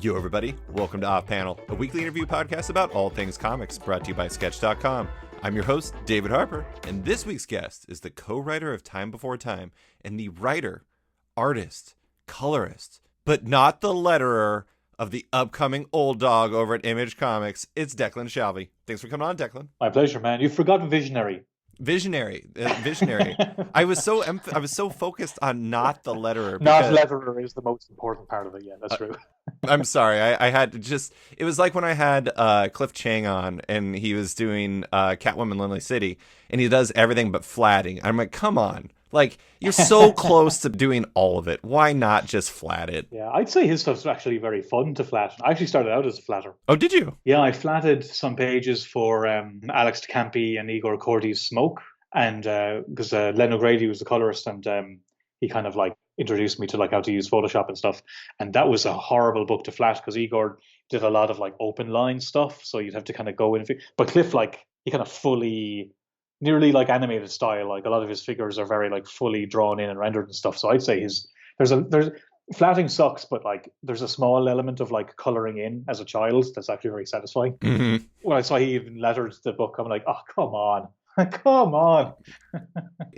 Yo, everybody. Welcome to Off Panel, a weekly interview podcast about all things comics, brought to you by Sketch.com. I'm your host, David Harper, and this week's guest is the co-writer of Time Before Time and the writer, artist, colorist, but not the letterer of the upcoming old dog over at Image Comics. It's Declan Shalvey. Thanks for coming on, Declan. My pleasure, man. You've forgotten visionary. Visionary. I was so focused on not the letterer. Not letterer is the most important part of it. Yeah, that's true. I'm sorry. I had to just. It was like when I had Cliff Chang on, and he was doing Catwoman Lonely City, and he does everything but flatting. I'm like, come on. Like, you're so close to doing all of it. Why not just flat it? Yeah, I'd say his stuff's actually very fun to flat. I actually started out as a flatter. Oh, did you? Yeah, I flatted some pages for Alex DeCampi and Igor Corti's Smoke. And because Len O'Grady was the colorist, and he kind of like introduced me to like how to use Photoshop and stuff. And that was a horrible book to flat because Igor did a lot of like open line stuff. So you'd have to kind of go in. But Cliff, like, he kind of fully... nearly like animated style, like a lot of his figures are very like fully drawn in and rendered and stuff. So I'd say there's flatting sucks, but like there's a small element of like coloring in as a child that's actually very satisfying. Mm-hmm. When I saw he even lettered the book, I'm like, oh, come on. Come on.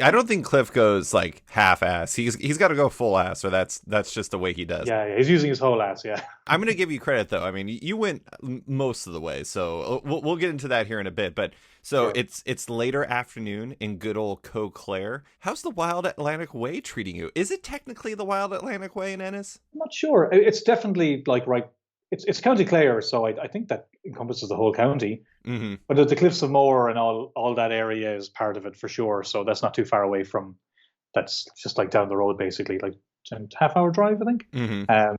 I don't think Cliff goes like half ass. He's got to go full ass, or that's just the way he does. Yeah, he's using his whole ass. Yeah. I'm going to give you credit though. I mean, you went most of the way, so we'll get into that here in a bit. But so sure. It's later afternoon in good old Eau Claire. How's the Wild Atlantic Way treating you? Is it technically the Wild Atlantic Way in Ennis? I'm not sure. It's definitely like right. It's County Clare, so I think that encompasses the whole county. Mm-hmm. But the Cliffs of Moher and all that area is part of it for sure. So that's not too far away from. That's just like down the road, basically, like a half-hour drive, I think. Mm-hmm.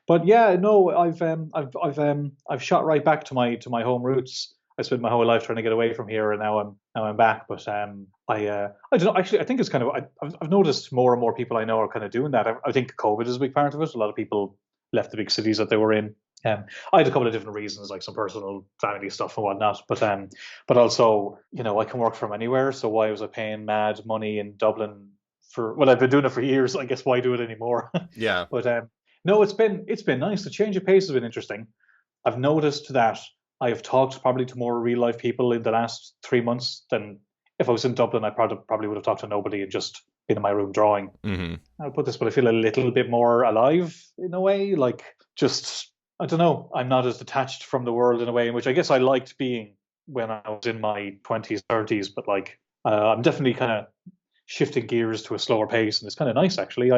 But yeah, no, I've shot right back to my home roots. I spent my whole life trying to get away from here, and now I'm back. But I don't know. Actually, I think it's kind of I've noticed more and more people I know are kind of doing that. I think COVID is a big part of it. A lot of people left the big cities that they were in. I had a couple of different reasons, like some personal family stuff and whatnot, but also, you know, I can work from anywhere. So why was I paying mad money in Dublin for? Well, I've been doing it for years. I guess why do it anymore? Yeah. But no, it's been nice. The change of pace has been interesting. I've noticed that I have talked probably to more real life people in the last 3 months than if I was in Dublin. I probably would have talked to nobody and just been in my room drawing. Mm-hmm. I'll put this, but I feel a little bit more alive in a way, like just. I don't know. I'm not as detached from the world in a way in which I guess I liked being when I was in my 20s, 30s. But like, I'm definitely kind of shifting gears to a slower pace, and it's kind of nice actually.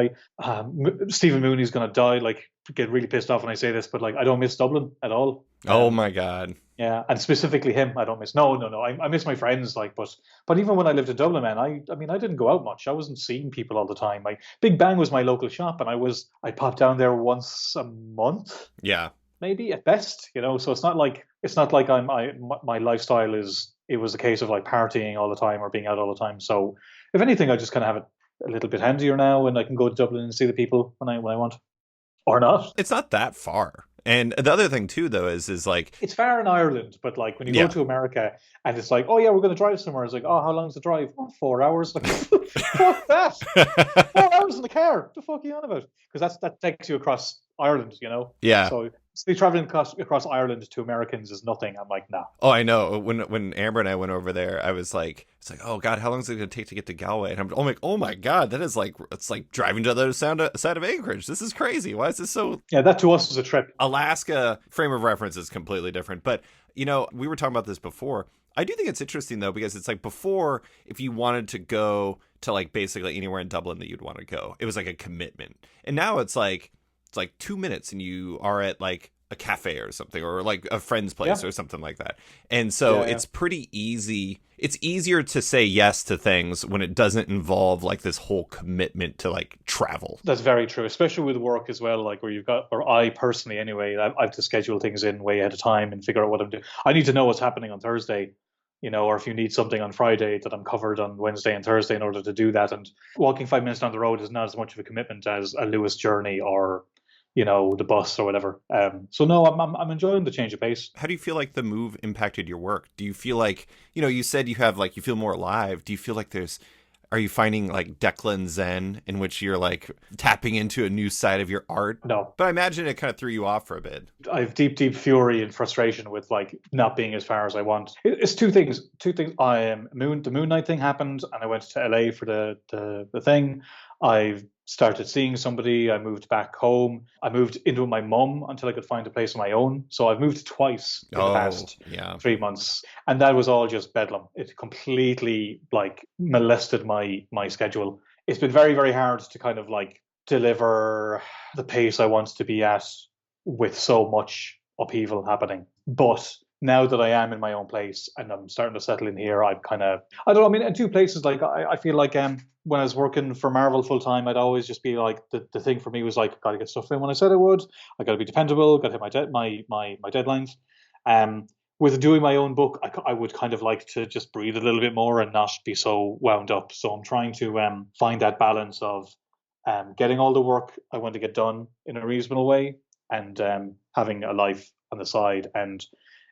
Stephen Mooney's gonna die. Like, get really pissed off when I say this, but like, I don't miss Dublin at all. Oh my god. Yeah, and specifically him, I don't miss. No. I miss my friends. Like, but even when I lived in Dublin, man, I mean, I didn't go out much. I wasn't seeing people all the time. Like, Big Bang was my local shop, and I popped down there once a month. Yeah. Maybe at best, you know. So it's not like my lifestyle is. It was a case of like partying all the time or being out all the time. So if anything, I just kind of have it a little bit handier now, and I can go to Dublin and see the people when I want, or not. It's not that far. And the other thing too, though, is like it's far in Ireland, but like when you go to America and it's like, oh yeah, we're going to drive somewhere. It's like, oh, how long's the drive? Oh, 4 hours. Like, fuck that. 4 hours in the car. What the fuck are you on about? Because that takes you across Ireland, you know. Yeah. So traveling across Ireland to Americans is nothing. I'm like, nah. Oh, I know. When Amber and I went over there, I was like, it's like, oh god, how long is it going to take to get to Galway? And I'm like, oh my god, that is like, it's like driving to the other side of Anchorage. This is crazy. Why is this so? Yeah, that to us is a trip. Alaska frame of reference is completely different. But you know, we were talking about this before. I do think it's interesting though, because it's like before, if you wanted to go to like basically anywhere in Dublin that you'd want to go, it was like a commitment. And now it's like 2 minutes and you are at like a cafe or something, or like a friend's place or something like that. And so it's pretty easy. It's easier to say yes to things when it doesn't involve like this whole commitment to like travel. That's very true, especially with work as well, like where you've got, or I personally anyway, I have to schedule things in way ahead of time and figure out what I'm doing. I need to know what's happening on Thursday, you know, or if you need something on Friday, that I'm covered on Wednesday and Thursday in order to do that. And walking 5 minutes down the road is not as much of a commitment as a Lewis journey or, you know, the bus or whatever. So no, I'm enjoying the change of pace. How do you feel like the move impacted your work? Do you feel like, you know, you said you have like, you feel more alive. Do you feel like there's Are you finding like Declan Zen in which you're like tapping into a new side of your art? No, But I imagine it kind of threw you off for a bit. I have deep, deep fury and frustration with like not being as far as I want. It's two things. Two things. The Moon Knight thing happened, and I went to LA for the thing. I've started seeing somebody. I moved back home. I moved into my mum until I could find a place of my own. So I've moved twice in the past Yeah. 3 months, and that was all just bedlam. It completely like molested my schedule. It's been very, very hard to kind of like deliver the pace I want to be at with so much upheaval happening. But now that I am in my own place and I'm starting to settle in here, I've kind of, I don't know, I mean, in two places, like, I feel like when I was working for Marvel full time, I'd always just be like, the thing for me was like, got to get stuff in when I said I would. I got to be dependable, got to hit my deadlines. With doing my own book, I would kind of like to just breathe a little bit more and not be so wound up. So I'm trying to find that balance of getting all the work I want to get done in a reasonable way and having a life on the side. And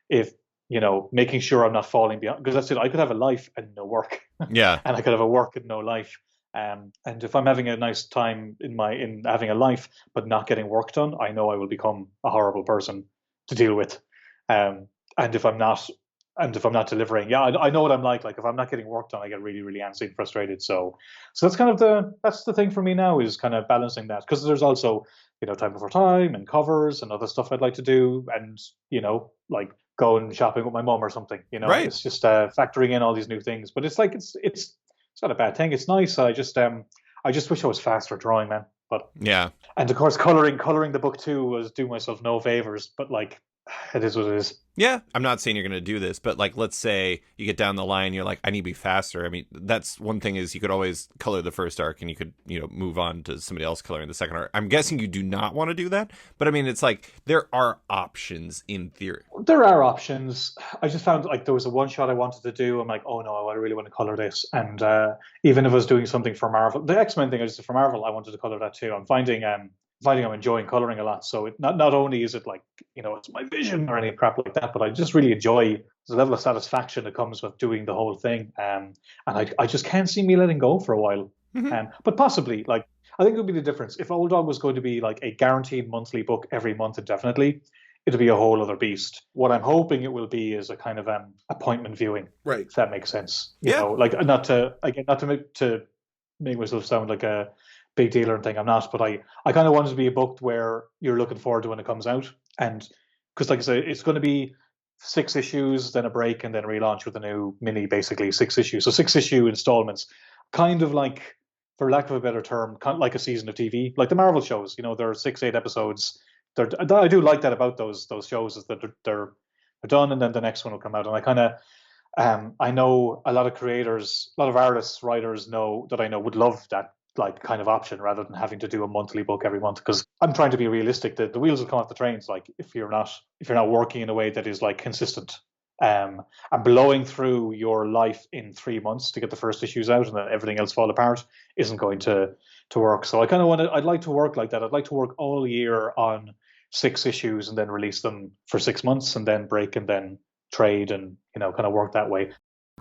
if, making sure I'm not falling behind, because that's it. I could have a life and no work. Yeah. And I could have a work and no life. And if I'm having a nice time in having a life but not getting work done, I know I will become a horrible person to deal with. And if I'm not delivering, yeah, I know what I'm like. Like if I'm not getting work done, I get really, really antsy and frustrated. So that's kind of that's the thing for me now, is kind of balancing that, because there's also, time before time and covers and other stuff I'd like to do, and like going shopping with my mum or something. Right. It's just factoring in all these new things. But it's like it's not a bad thing. It's nice. I just wish I was faster drawing, man. But Yeah. and of course, coloring the book too was doing myself no favors. But like, it is what it is. Yeah, I'm not saying you're going to do this, but like, let's say you get down the line, you're like, I need to be faster. I mean, that's one thing, is you could always color the first arc and you could, move on to somebody else coloring the second arc. I'm guessing you do not want to do that, but I mean, it's like, there are options in theory. There are options. I just found like there was a one shot I wanted to do. I'm like, oh no, I really want to color this. And even if I was doing something for Marvel, the X-Men thing I just did for Marvel, I wanted to color that too. I'm finding I'm enjoying coloring a lot. So not only is it like, it's my vision or any crap like that, but I just really enjoy the level of satisfaction that comes with doing the whole thing. And I just can't see me letting go for a while. Mm-hmm. But possibly, like, I think it would be the difference. If Old Dog was going to be like a guaranteed monthly book every month indefinitely, it'll be a whole other beast. What I'm hoping it will be is a kind of appointment viewing, Right? if that makes sense. Yeah. Like not to make myself sound like a big deal or anything. I'm not, but I kind of want it to be a book where you're looking forward to when it comes out, and because like I say, it's going to be 6 issues, then a break, and then a relaunch with a new mini, basically 6 issues. So 6-issue installments, kind of like, for lack of a better term, kind of like a season of TV, like the Marvel shows. There are 6-8 episodes. I do like that about those shows, is that they're done and then the next one will come out. And I kind of I know a lot of creators, a lot of artists, writers know that I know would love that like kind of option rather than having to do a monthly book every month, because I'm trying to be realistic. The wheels will come off the trains, like if you're not working in a way that is like consistent, and blowing through your life in 3 months to get the first issues out and then everything else fall apart isn't going to work. So I kind of I'd like to work like that. I'd like to work all year on 6 issues and then release them for 6 months and then break and then trade, and kind of work that way.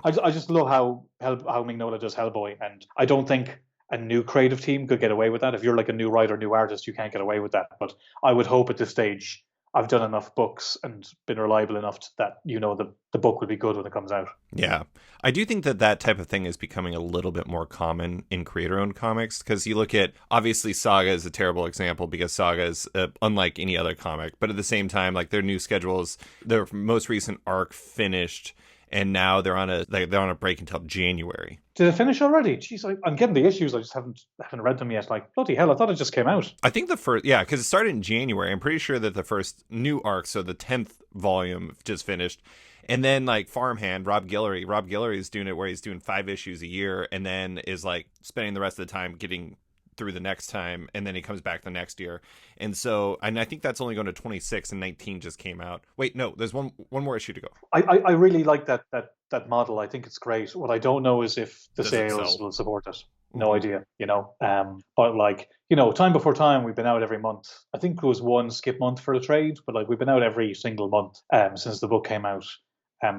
I just love how Mignola does Hellboy, and I don't think a new creative team could get away with that. If you're like a new writer, new artist, you can't get away with that. But I would hope at this stage I've done enough books and been reliable enough that the book will be good when it comes out. Yeah. I do think that type of thing is becoming a little bit more common in creator-owned comics, because you look at, obviously Saga is a terrible example because Saga is unlike any other comic, but at the same time, like, their new schedules, their most recent arc finished, and now they're on a break until January. Did it finish already? Jeez, I'm getting the issues. I just haven't read them yet. Like, bloody hell, I thought it just came out. I think because it started in January. I'm pretty sure that the first new arc, so the 10th volume, just finished. And then, like, Farmhand, Rob Guillory is doing it where he's doing 5 issues a year, and then is like spending the rest of the time getting through the next time, and then he comes back the next year. And I think that's only going to 26, and 19 just came out. Wait, no, there's one more issue to go. I really like that model. I think it's great. What I don't know is if the sales will support it. No idea, but like, time before time, we've been out every month. I think it was one skip month for the trade, but like, we've been out every single month since the book came out.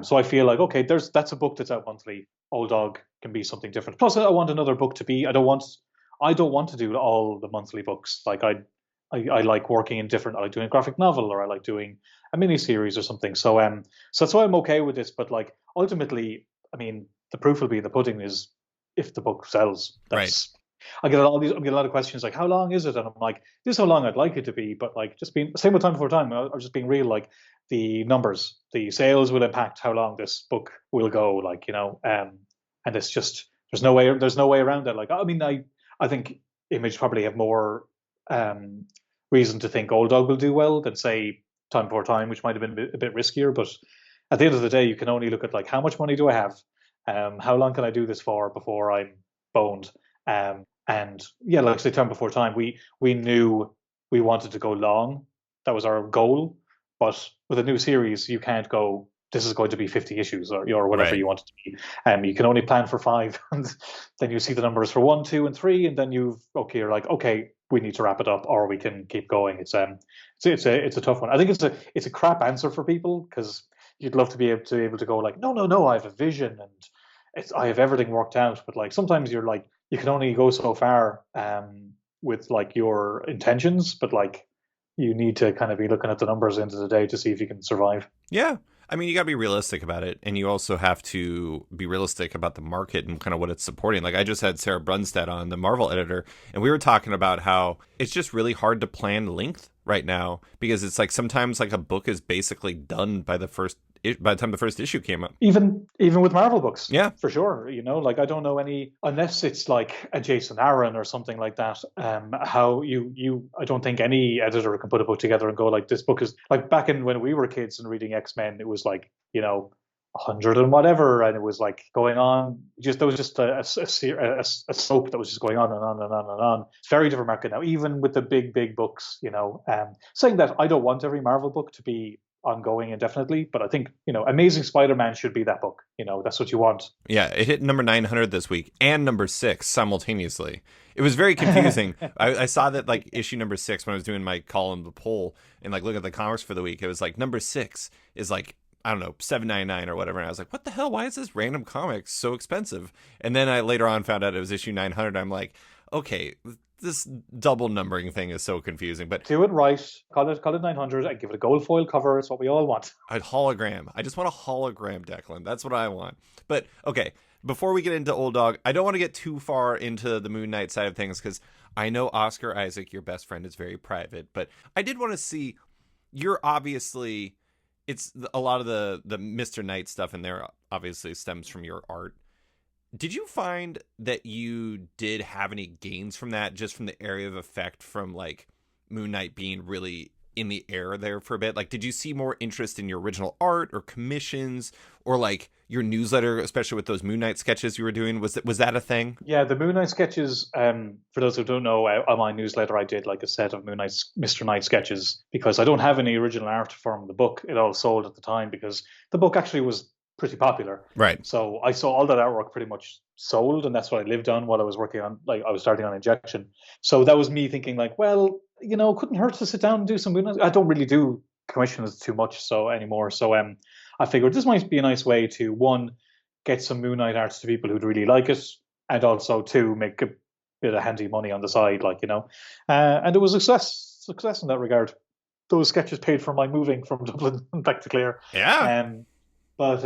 So I feel like, okay, that's a book that's out monthly. Old Dog can be something different. Plus, I want another book to be. I don't want to do all the monthly books. Like I like working in different. I like doing a graphic novel, or I like doing a mini series or something. So that's why I'm okay with this. But like ultimately, I mean, the proof will be in the pudding. Is if the book sells. Right. I get a lot of questions like, how long is it? And I'm like, this is how long I'd like it to be. But like, just being same with Time Before Time. I'm just being real. Like the numbers, the sales will impact how long this book will go. Like and it's just there's no way around it. Like I mean, I think Image probably have more um reason to think Old Dog will do well than say Time Before Time, which might have been a bit riskier. But at the end of the day, you can only look at like how much money do I have, how long can I do this for before I'm boned, and yeah, like I say, Time Before Time, we knew we wanted to go long. That was our goal. But with a new series, you can't go. This is going to be 50 issues, or whatever Right. you want it to be. You can only plan for 5, and then you see the numbers for 1, 2, and 3, and then you're like, okay, we need to wrap it up, or we can keep going. It's a tough one. I think it's a crap answer for people because you'd love to be able to go like, no, no, no, I have a vision and I have everything worked out. But like sometimes you're like, you can only go so far with like your intentions, but like you need to kind of be looking at the numbers into the day to see if you can survive. Yeah. I mean, you got to be realistic about it. And you also have to be realistic about the market and kind of what it's supporting. Like, I just had Sarah Brunstad on, the Marvel editor, and we were talking about how it's just really hard to plan length right now because it's like sometimes like a book is basically done by by the time the first issue came up. Even with Marvel books, Yeah. for sure. Like I don't know any unless it's like a Jason Aaron or something like that. How I don't think any editor can put a book together and go like this book is like back in when we were kids and reading X-Men, it was like 100 and whatever, and it was like going on. There was just a soap that was just going on and on and on and on. It's very different market now, even with the big books. Saying that I don't want every Marvel book to be ongoing indefinitely, but I think Amazing Spider-Man should be that book. That's what you want. Yeah, it hit number 900 this week and number 6 simultaneously. It was very confusing. I saw that like issue number 6 when I was doing my column, the poll, and like looking at the comics for the week. It was like number 6 is like, I don't know, $7.99 or whatever. And I was like, what the hell? Why is this random comic so expensive? And then I later on found out it was issue 900. I'm like, okay, this double numbering thing is so confusing. But do it right. Call it 900 and give it a gold foil cover. It's what we all want. a hologram. I just want a hologram, Declan. That's what I want. But okay, before we get into Old Dog, I don't want to get too far into the Moon Knight side of things because I know Oscar Isaac, your best friend, is very private. But I did want to see. You're obviously, it's a lot of the Mr. Knight stuff in there. Obviously, stems from your art. Did you find that you did have any gains from that, just from the area of effect from like Moon Knight being really in the air there for a bit? Like, did you see more interest in your original art or commissions or like your newsletter, especially with those Moon Knight sketches you were doing? Was that a thing? Yeah, the Moon Knight sketches. For those who don't know, on my newsletter, I did like a set of Mr. Knight sketches because I don't have any original art from the book. It all sold at the time because the book actually was pretty popular. Right. So I saw all that artwork pretty much sold, and that's what I lived on while I was working on. Like I was starting on Injection. So that was me thinking, like, well, couldn't hurt to sit down and do some Moon Knight. I don't really do commissions too much anymore. So I figured this might be a nice way to one get some Moon Knight arts to people who'd really like it, and also two make a bit of handy money on the side, and it was a success in that regard. Those sketches paid for my moving from Dublin back to Clare. Yeah. But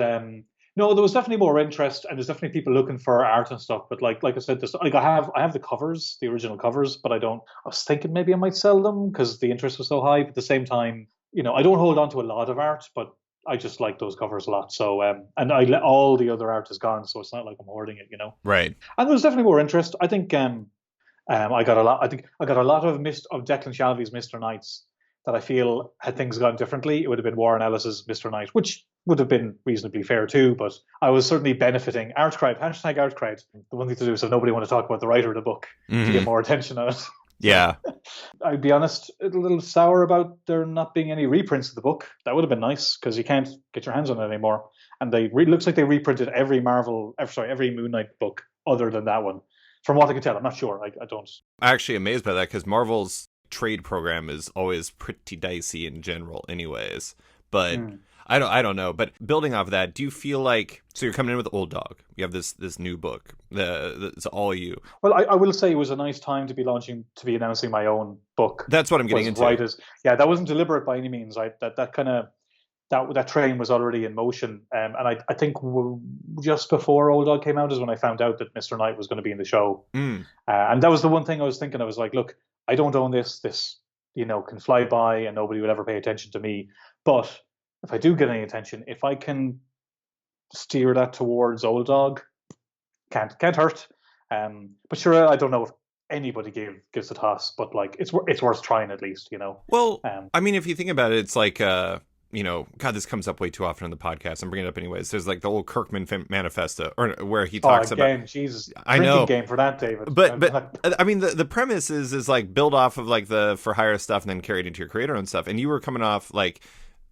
no, there was definitely more interest, and there's definitely people looking for art and stuff. But like I said, I have the covers, the original covers, but I don't. I was thinking maybe I might sell them because the interest was so high. But at the same time, I don't hold on to a lot of art, but I just like those covers a lot. So and all the other art is gone, so it's not like I'm hoarding it. Right. And there's definitely more interest. I think I got a lot. I think I got a lot of Declan Shalvey's Mr. Knights that I feel had things gone differently, it would have been Warren Ellis's Mr. Knight, which would have been reasonably fair too. But I was certainly benefiting. ArtCred, hashtag ArtCred. The one thing to do is if nobody want to talk about the writer of the book to get more attention on it. Yeah. I'd be honest, a little sour about there not being any reprints of the book. That would have been nice because you can't get your hands on it anymore. And looks like they reprinted every Moon Knight book other than that one. From what I can tell, I'm not sure. I don't. I'm actually amazed by that because Marvel's trade program is always pretty dicey in general anyways. But I don't know. But building off of that, do you feel like so you're coming in with Old Dog? You have this new book. It's all you. Well, I will say it was a nice time to be announcing my own book. That's what I'm getting Was into. right as yeah, that wasn't deliberate by any means. That kind of that train was already in motion, and I think just before Old Dog came out is when I found out that Mr. Knight was going to be in the show, Mm. and that was the one thing I was thinking. I was like, look, I don't own this. This can fly by, and nobody will ever pay attention to me. But if I do get any attention, if I can steer that towards Old Dog, can't hurt. But sure, I don't know if anybody gives a toss, but like it's worth trying at least, Well, Um, I mean, if you think about it, it's like God, this comes up way too often on the podcast. I'm bringing it up anyways. There's like the old Kirkman manifesto, or where he talks about. Jesus, I drinking know, game for that, David. but I mean, the premise is like build off of like the for hire stuff and then carry it into your creator own stuff. And you were coming off like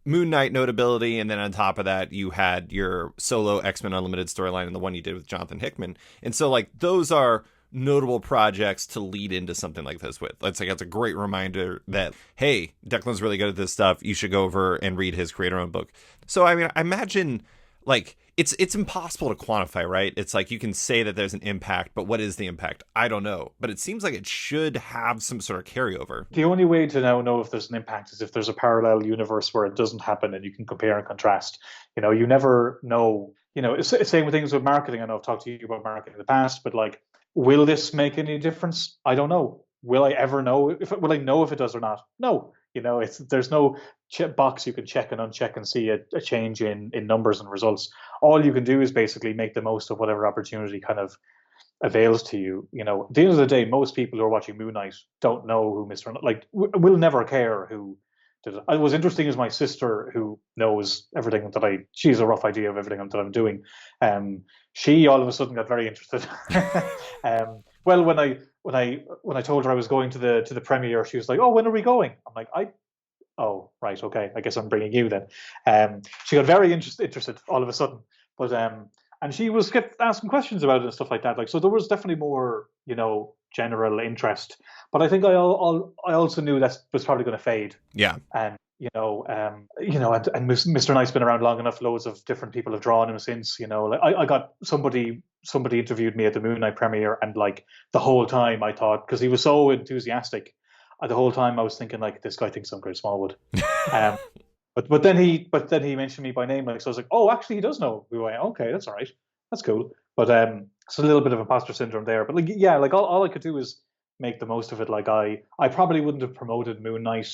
Moon Knight notability, and then on top of that, you had your solo X-Men Unlimited storyline and the one you did with Jonathan Hickman. And so like those are notable projects to lead into something like this with. It's a great reminder that, hey, Declan's really good at this stuff. You should go over and read his creator-owned book. So I mean, I imagine like it's impossible to quantify, right? It's like you can say that there's an impact, but what is the impact? I don't know. But it seems like it should have some sort of carryover. the only way to now know if there's an impact is if there's a parallel universe where it doesn't happen and you can compare and contrast. You never know. It's same with things with marketing. I know I've talked to you about marketing in the past, but like, will this make any difference? I don't know. Will I ever know will I know if it does or not? No. There's no box you can check and uncheck and see a change in numbers and results. All you can do is basically make the most of whatever opportunity kind of avails to you. At the end of the day, most people who are watching Moon Knight don't know who Mr. Like will never care who did it. It was interesting is my sister, who knows everything she has a rough idea of everything that I'm doing. She all of a sudden got very interested. Well, when I told her I was going to the premiere, she was like, "Oh, when are we going?" I'm like, "Oh, right, okay. I guess I'm bringing you then." She got very interested all of a sudden, but and she was kept asking questions about it and stuff like that. Like, so there was definitely more, general interest. But I think I also knew that was probably going to fade. Yeah. And and Mr. Knight's been around long enough. Loads of different people have drawn him since. Like I got somebody interviewed me at the Moon Knight premiere, and like the whole time I thought, because he was so enthusiastic, the whole time I was thinking like, this guy thinks I'm Chris Smallwood. But then he mentioned me by name, like, so I was like, oh, actually he does know who I am. Okay, that's all right, that's cool. But it's a little bit of imposter syndrome there. But like, yeah, like all I could do is make the most of it. Like I probably wouldn't have promoted Moon Knight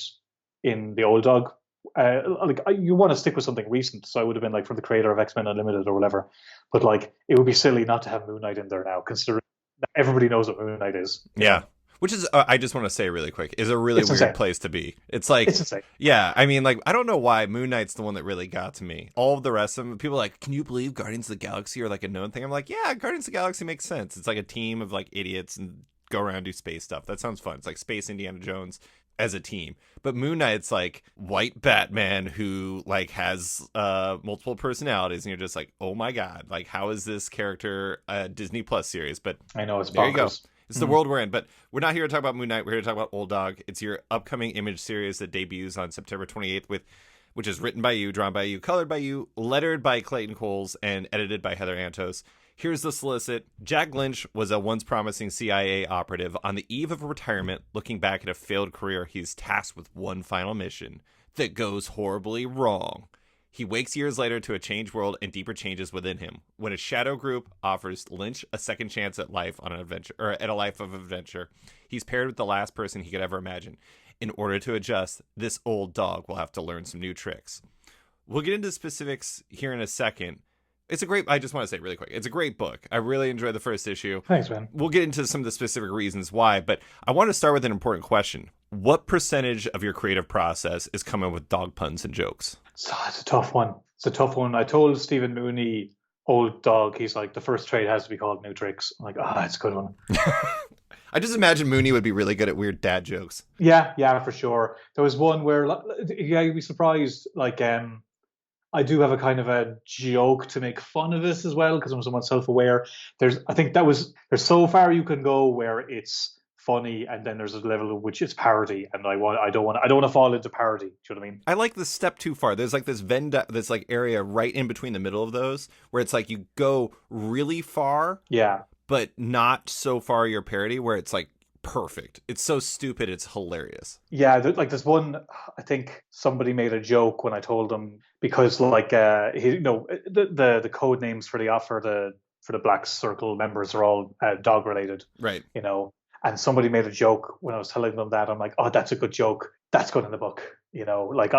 in the Old Dog. You want to stick with something recent, so I would have been like from the creator of X-Men Unlimited or whatever. But like, it would be silly not to have Moon Knight in there now, considering that everybody knows what Moon Knight is. Yeah. Which is, I just want to say really quick, is a really weird insane. place to be. It's like, It's insane. yeah, I mean, like, I don't know why Moon Knight's the one that really got to me. All of the rest of them, people are like, can you believe Guardians of the Galaxy are like a known thing? I'm like, yeah, Guardians of the Galaxy makes sense. It's like a team of like idiots and go around and do space stuff. That sounds fun. It's like Space Indiana Jones as a team. But Moon Knight's like white Batman who like has multiple personalities, and you're just like, oh my god, like how is this character a Disney Plus series? But I know, it's bonkers. there you go. It's the world we're in. But we're not here to talk about Moon Knight. We're here to talk about Old Dog. It's your upcoming Image series that debuts on September 28th, which is written by you, drawn by you, colored by you, lettered by Clayton Coles, and edited by Heather Antos. Here's the solicit. Jack Lynch was a once promising CIA operative on the eve of retirement. Looking back at a failed career, he's tasked with one final mission that goes horribly wrong. He wakes years later to a changed world and deeper changes within him. When a shadow group offers Lynch a second chance at life on an adventure, or at a life of adventure, he's paired with the last person he could ever imagine. In order to adjust, this old dog will have to learn some new tricks. We'll get into specifics here in a second. I just want to say really quick, it's a great book. I really enjoyed the first issue. Thanks, man. We'll get into some of the specific reasons why, but I want to start with an important question. What percentage of your creative process is coming with dog puns and jokes? So it's a tough one. I told Stephen Mooney, Old Dog, he's like, the first trade has to be called New Tricks. I'm like, it's a good one. I just imagine Mooney would be really good at weird dad jokes. Yeah, for sure. There was one where, yeah, you'd be surprised. Like, I do have a kind of a joke to make fun of this as well, because I'm somewhat self-aware. There's so far you can go where it's funny, and then there's a level of which it's parody, and I don't want to fall into parody. Do you know what I mean? I like the step too far. There's like this like area right in between the middle of those where it's like you go really far, Yeah. but not so far you're parody where it's like perfect. It's so stupid, it's hilarious. Yeah, like there's one. I think somebody made a joke when I told them because like the code names for the Black Circle members are all dog related, Right. you know. And somebody made a joke when I was telling them that. I'm like, oh, that's a good joke. That's good in the book, you know. Like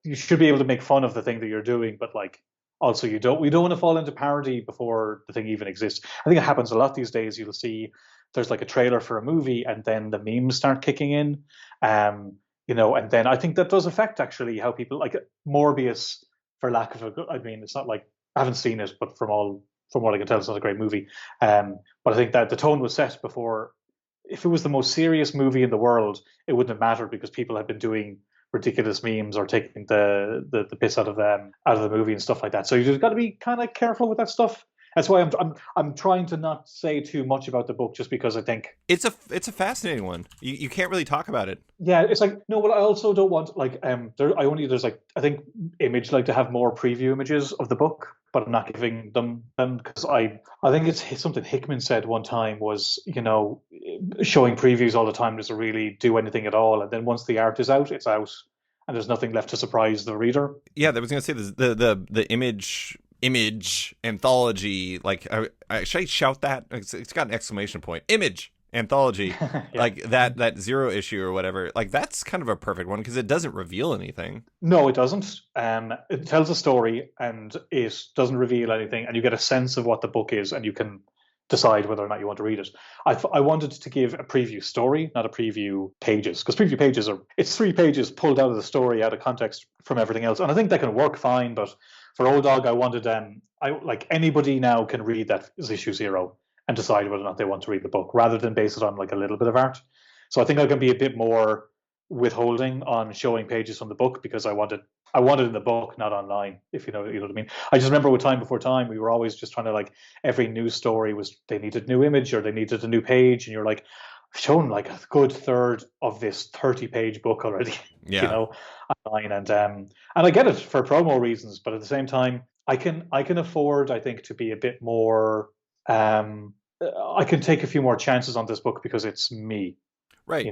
you should be able to make fun of the thing that you're doing, but like also we don't want to fall into parody before the thing even exists. I think it happens a lot these days. You'll see there's like a trailer for a movie and then the memes start kicking in. And then I think that does affect actually how people like Morbius, for lack of a good, I mean, it's not like I haven't seen it, but from what I can tell, it's not a great movie. But I think that the tone was set before. If it was the most serious movie in the world, it wouldn't have mattered because people had been doing ridiculous memes or taking the piss out of the movie and stuff like that. So you just got to be kind of careful with that stuff. That's why I'm trying to not say too much about the book, just because I think it's a fascinating one. You can't really talk about it. Yeah, it's like no, but I also don't want like there's like I think Image like to have more preview images of the book, but I'm not giving them because I think it's something Hickman said one time was showing previews all the time doesn't really do anything at all, and then once the art is out, it's out, and there's nothing left to surprise the reader. Yeah, I was gonna say the image anthology, like should I shout that? It's got an exclamation point. Image anthology. Yeah. Like that zero issue or whatever, like that's kind of a perfect one because it doesn't reveal anything. No, it doesn't. It tells a story and it doesn't reveal anything, and you get a sense of what the book is, and you can decide whether or not you want to read it. I wanted to give a preview story, not a preview pages, because preview pages it's 3 pages pulled out of the story, out of context from everything else, and I think that can work fine. But for Old Dog, I wanted like anybody now can read that as issue 0 and decide whether or not they want to read the book, rather than base it on like a little bit of art. So I think I can be a bit more withholding on showing pages from the book because I want it in the book, not online, if you know what I mean. I just remember with Time Before Time, we were always just trying to like every news story was they needed a new image or they needed a new page, and you're like, I've shown like a good third of this 30-page book already, Yeah. online, and I get it for promo reasons, but at the same time, I can afford, I think, to be a bit more. I can take a few more chances on this book because it's me. Right.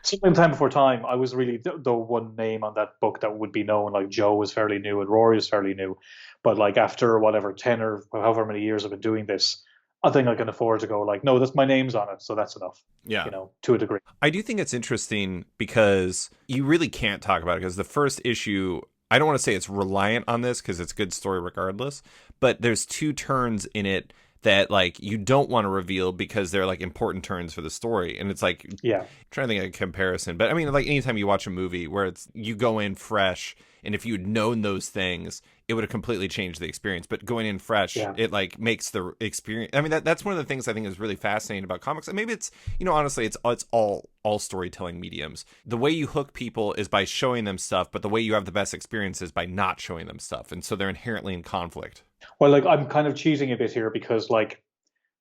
Certainly in Time Before Time, I was really the one name on that book that would be known. Like Joe was fairly new and Rory was fairly new. But like after whatever 10 or however many years I've been doing this, I think I can afford to go like, no, that's my name's on it. So that's enough. Yeah. To a degree. I do think it's interesting because you really can't talk about it because the first issue, I don't want to say it's reliant on this because it's a good story regardless, but there's 2 turns in it that like you don't want to reveal because they're like important turns for the story. And it's like, yeah, I'm trying to think of a comparison, but I mean, like anytime you watch a movie where it's you go in fresh, and if you'd known those things, it would have completely changed the experience. But going in fresh, it like makes the experience. I mean, that's one of the things I think is really fascinating about comics. And maybe it's, honestly, it's all storytelling mediums. The way you hook people is by showing them stuff, but the way you have the best experience is by not showing them stuff. And so they're inherently in conflict. Well, like I'm kind of cheating a bit here because like,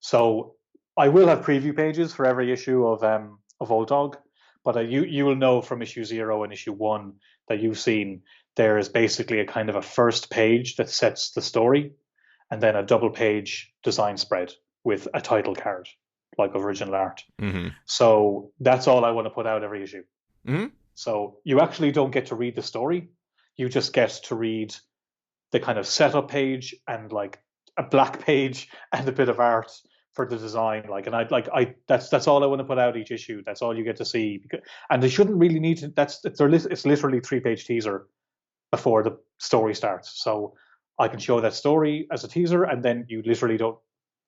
so I will have preview pages for every issue of Old Dog, but you will know from issue 0 and issue 1 that you've seen there is basically a kind of a first page that sets the story, and then a double page design spread with a title card like original art. Mm-hmm. So that's all I want to put out every issue. Mm-hmm. So you actually don't get to read the story; you just get to read the kind of setup page and like a black page and a bit of art for the design. Like, and that's all I want to put out each issue. That's all you get to see. And they shouldn't really need to. It's literally 3-page teaser before the story starts. So I can show that story as a teaser, and then you literally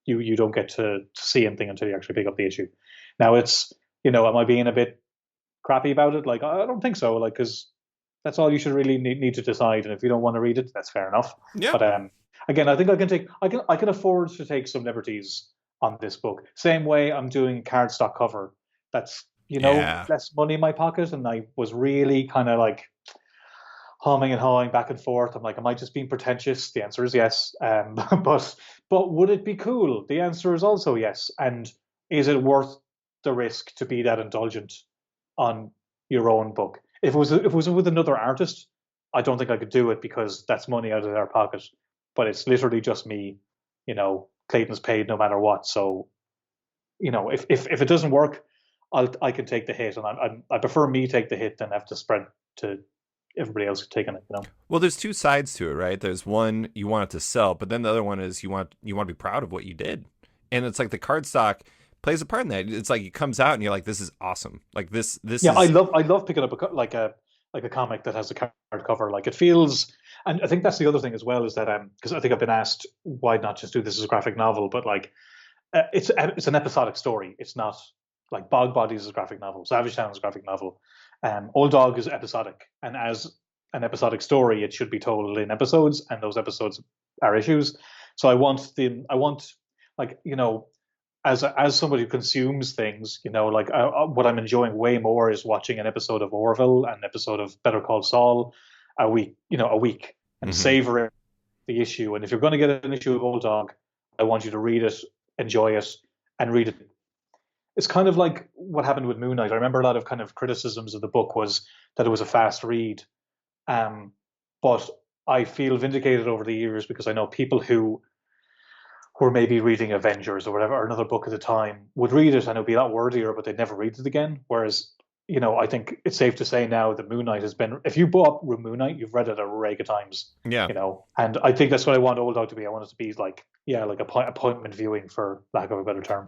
you don't get to see anything until you actually pick up the issue. Now it's, am I being a bit crappy about it? Like, I don't think so. Like, because that's all you should really need to decide. And if you don't want to read it, that's fair enough. Yeah. But again, I think I can afford to take some liberties on this book. Same way I'm doing cardstock cover. That's less money in my pocket, and I was really kind of like humming and hawing back and forth. I'm like, am I just being pretentious? The answer is yes. But would it be cool? The answer is also yes. And is it worth the risk to be that indulgent on your own book. If it was with another artist, I don't think I could do it because that's money out of their pocket. But it's literally just me, Clayton's paid no matter what. So, if it doesn't work, I can take the hit, and I prefer me take the hit than have to spread to everybody else taking it. Well, there's two sides to it, right? There's one, you want it to sell, but then the other one is you want to be proud of what you did. And it's like the cardstock plays a part in that. It's like it comes out and you're like, this is awesome. Like this Yeah, is I love picking up a comic that has a card cover. Like it feels, and I think that's the other thing as well is that because I think I've been asked why not just do this as a graphic novel, but like it's an episodic story. It's not like Bog Bodies is a graphic novel, Savage Town is a graphic novel. Old Dog is episodic, and as an episodic story, it should be told in episodes, and those episodes are issues. So I want like as somebody who consumes things, like what I'm enjoying way more is watching an episode of Orville and an episode of Better Call Saul a week, and savoring the issue. And if you're going to get an issue of Old Dog, I want you to read it, enjoy it, and read it. It's kind of like what happened with Moon Knight. I remember a lot of kind of criticisms of the book was that it was a fast read. But I feel vindicated over the years because I know people who were maybe reading Avengers or whatever, or another book at the time, would read it and it would be a lot wordier, but they'd never read it again. Whereas, I think it's safe to say now that Moon Knight has been, if you bought up Moon Knight, you've read it a rake of times. Yeah. And I think that's what I want Old Dog to be. I want it to be like appointment viewing, for lack of a better term.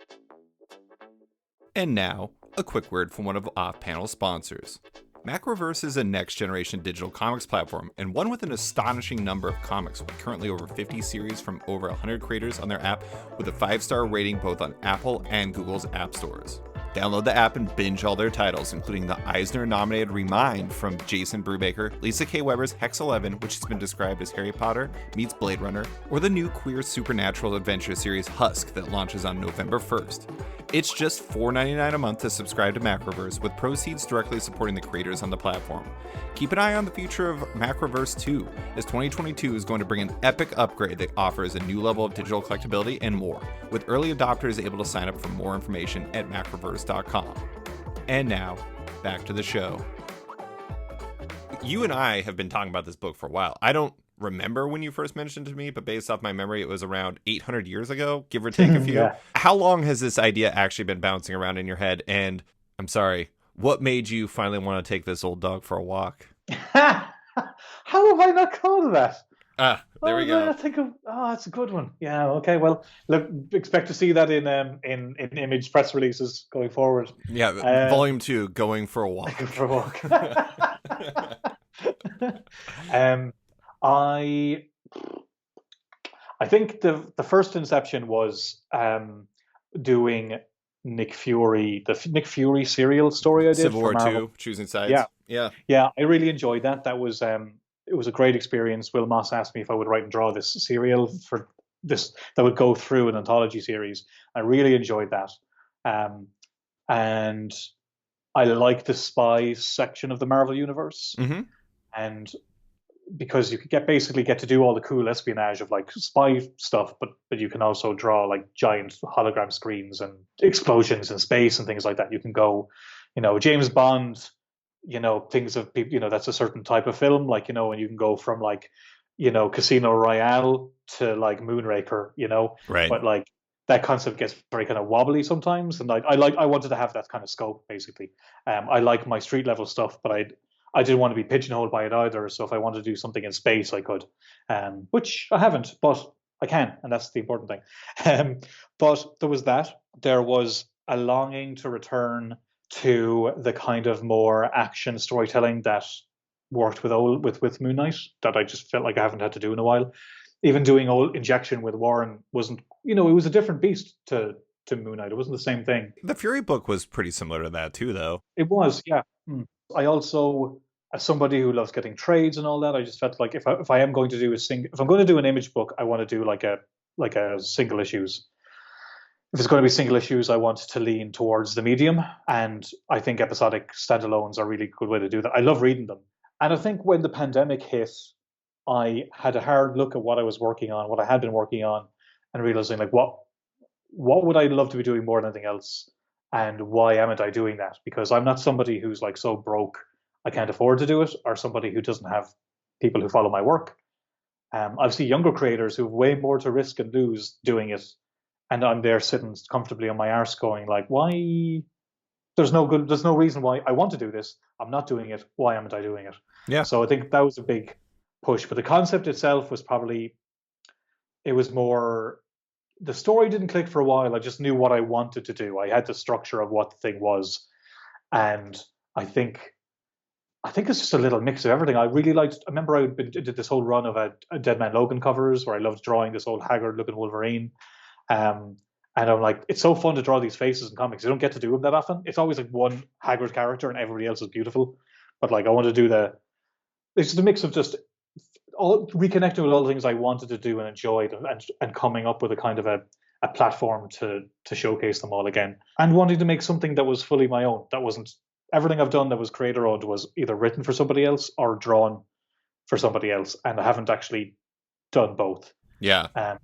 And now, a quick word from one of off-panel sponsors. Macroverse is a next-generation digital comics platform, and one with an astonishing number of comics, with currently over 50 series from over 100 creators on their app, with a 5-star rating both on Apple and Google's app stores. Download the app and binge all their titles, including the Eisner-nominated Remind from Jason Brubaker, Lisa K. Weber's Hex 11, which has been described as Harry Potter meets Blade Runner, or the new queer supernatural adventure series Husk that launches on November 1st. It's just $4.99 a month to subscribe to Macroverse, with proceeds directly supporting the creators on the platform. Keep an eye on the future of Macroverse too, as 2022 is going to bring an epic upgrade that offers a new level of digital collectability and more, with early adopters able to sign up for more information at macroverse.com. And now, back to the show. You and I have been talking about this book for a while. I don't remember when you first mentioned it to me, but based off my memory, it was around 800 years ago, give or take a few. Yeah. How long has this idea actually been bouncing around in your head? And I'm sorry, what made you finally want to take this old dog for a walk? How have I not thought of that? There we go. That's a good one. Yeah. Okay. Well, look, expect to see that in image press releases going forward. Yeah. Volume 2, Going for a Walk. For a walk. I think the first inception was doing Nick Fury, the Nick Fury serial story I did. Civil War 2, Choosing Sides. Yeah. I really enjoyed that. That was it was a great experience. Will Moss asked me if I would write and draw this serial for this that would go through an anthology series. I really enjoyed that, and I like the spy section of the Marvel universe, and because you could basically get to do all the cool espionage of like spy stuff, but you can also draw like giant hologram screens and explosions in space and things like that. You can go, James Bond, things of people, that's a certain type of film, like, and you can go from like, Casino Royale to like Moonraker, right. But like that concept gets very kind of wobbly sometimes. And I wanted to have that kind of scope basically. I like my street level stuff, but I didn't want to be pigeonholed by it either. So if I wanted to do something in space, I could, which I haven't, but I can. And that's the important thing. But there was that. There was a longing to return to the kind of more action storytelling that worked with Moon Knight that I just felt like I haven't had to do in a while. Even doing old Injection with Warren wasn't, it was a different beast to Moon Knight. It wasn't the same thing. The Fury book was pretty similar to that too, though. It was, yeah. I also, as somebody who loves getting trades and all that, I just felt like if I am going to do if I'm going to do an image book, I want to do like a single issues. If it's going to be single issues, I want to lean towards the medium, and I think episodic standalones are a really good way to do that. I love reading them, and I think when the pandemic hit, I had a hard look at what I was working on, what I had been working on, and realizing like what would I love to be doing more than anything else. and why am I doing that? Because I'm not somebody who's like so broke I can't afford to do it, or somebody who doesn't have people who follow my work. I've seen younger creators who have way more to risk and lose doing it, and I'm there sitting comfortably on my arse going like, why? There's no reason why I want to do this. I'm not doing it. Why am I doing it? Yeah. So I think that was a big push. But the concept itself was probably, it was more, the story didn't click for a while. I just knew what I wanted to do. I had the structure of what the thing was, and I think I think it's just a little mix of everything. I really liked. I remember did this whole run of a Dead Man Logan covers where I loved drawing this old haggard looking Wolverine. Um, and I'm like, it's so fun to draw these faces in comics. You don't get to do them that often. It's always like one haggard character and everybody else is beautiful. But like, I want to do it's just a mix of just all reconnecting with all the things I wanted to do and enjoyed, and coming up with a kind of a platform to showcase them all again, and wanting to make something that was fully my own. That wasn't everything I've done that was creator owned was either written for somebody else or drawn for somebody else, and I haven't actually done both. Yeah.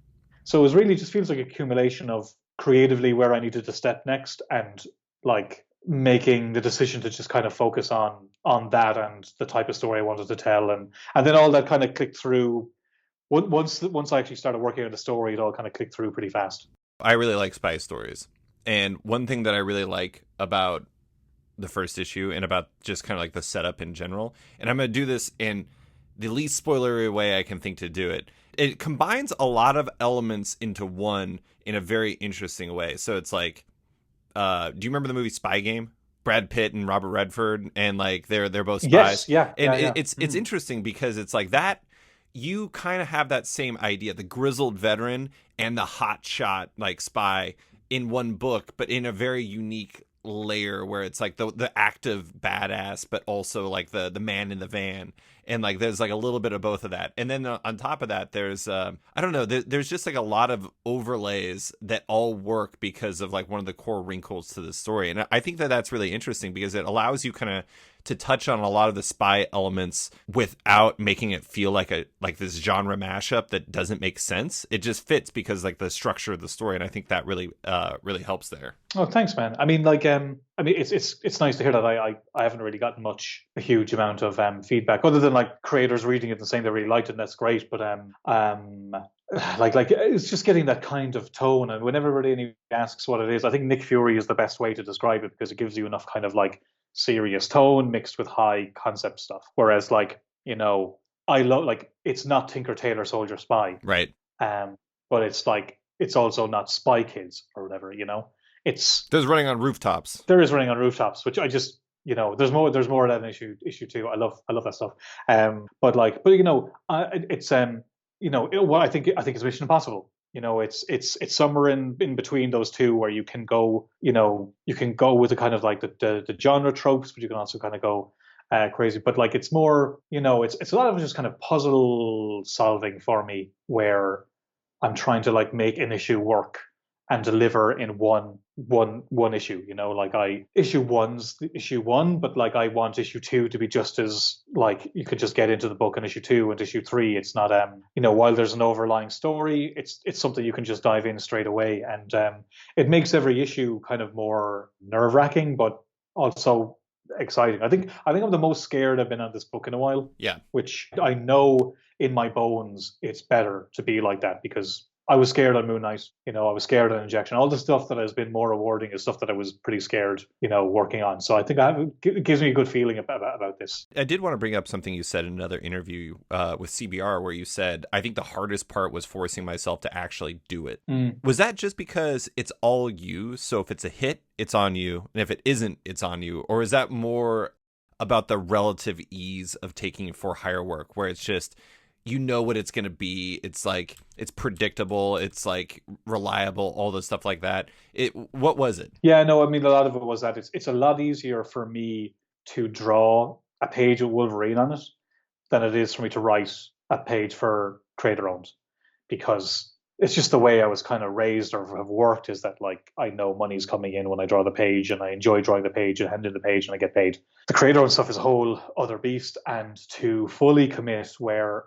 So it was really just feels like accumulation of creatively where I needed to step next, and like making the decision to just kind of focus on that and the type of story I wanted to tell, and then all that kind of clicked through. Once I actually started working on the story, it all kind of clicked through pretty fast. I really like spy stories. And one thing that I really like about the first issue and about just kind of like the setup in general, and I'm going to do this in the least spoilery way I can think to do it. It combines a lot of elements into one in a very interesting way. So it's like, do you remember the movie Spy Game? Brad Pitt and Robert Redford, and like they're both spies. Yes, yeah, and yeah. It's interesting because it's like that. You kind of have that same idea, the grizzled veteran and the hotshot like spy in one book, but in a very unique layer where it's like the active badass, but also like the man in the van, and like there's like a little bit of both of that. And then on top of that, there's I don't know, there's just like a lot of overlays that all work because of like one of the core wrinkles to the story. And I think that that's really interesting because it allows you kind of to touch on a lot of the spy elements without making it feel like this genre mashup that doesn't make sense. It just fits because like the structure of the story, and I think that really really helps there. Oh, thanks, man. I mean, like, it's nice to hear that. I haven't really gotten a huge amount of feedback other than like creators reading it and saying they really liked it, and that's great. But like it's just getting that kind of tone, and whenever anybody asks what it is, I think Nick Fury is the best way to describe it because it gives you enough kind of like serious tone mixed with high concept stuff. Whereas like, I love like it's not Tinker Tailor Soldier Spy. Right. But it's like it's also not Spy Kids or whatever. There's running on rooftops. There is running on rooftops, which I just there's more of that in issue two. I love that stuff. But it's what I think is Mission Impossible. It's somewhere in between those two where you can go with the kind of like the genre tropes, but you can also kind of go crazy. But like it's more, it's a lot of just kind of puzzle solving for me, where I'm trying to like make an issue work and deliver in one issue. Like issue one's issue one, but like I want issue two to be just as like you could just get into the book in issue two and issue three. It's not while there's an overlying story, it's something you can just dive in straight away, and it makes every issue kind of more nerve wracking, but also exciting. I think I'm the most scared I've been on this book in a while. Yeah. Which I know in my bones it's better to be like that, because I was scared on Moon Knight. I was scared on Injection. All the stuff that has been more rewarding is stuff that I was pretty scared, working on. So I think it gives me a good feeling about this. I did want to bring up something you said in another interview with CBR, where you said, I think the hardest part was forcing myself to actually do it. Was that just because it's all you? So if it's a hit, it's on you. And if it isn't, it's on you. Or is that more about the relative ease of taking for hire work, where it's just, what it's going to be. It's like, it's predictable. It's like reliable, all the stuff like that. What was it? Yeah, no, I mean, a lot of it was that it's a lot easier for me to draw a page with Wolverine on it than it is for me to write a page for creator owned, because it's just the way I was kind of raised or have worked, is that like, I know money's coming in when I draw the page, and I enjoy drawing the page and handing the page and I get paid. The creator owned stuff is a whole other beast, and to fully commit where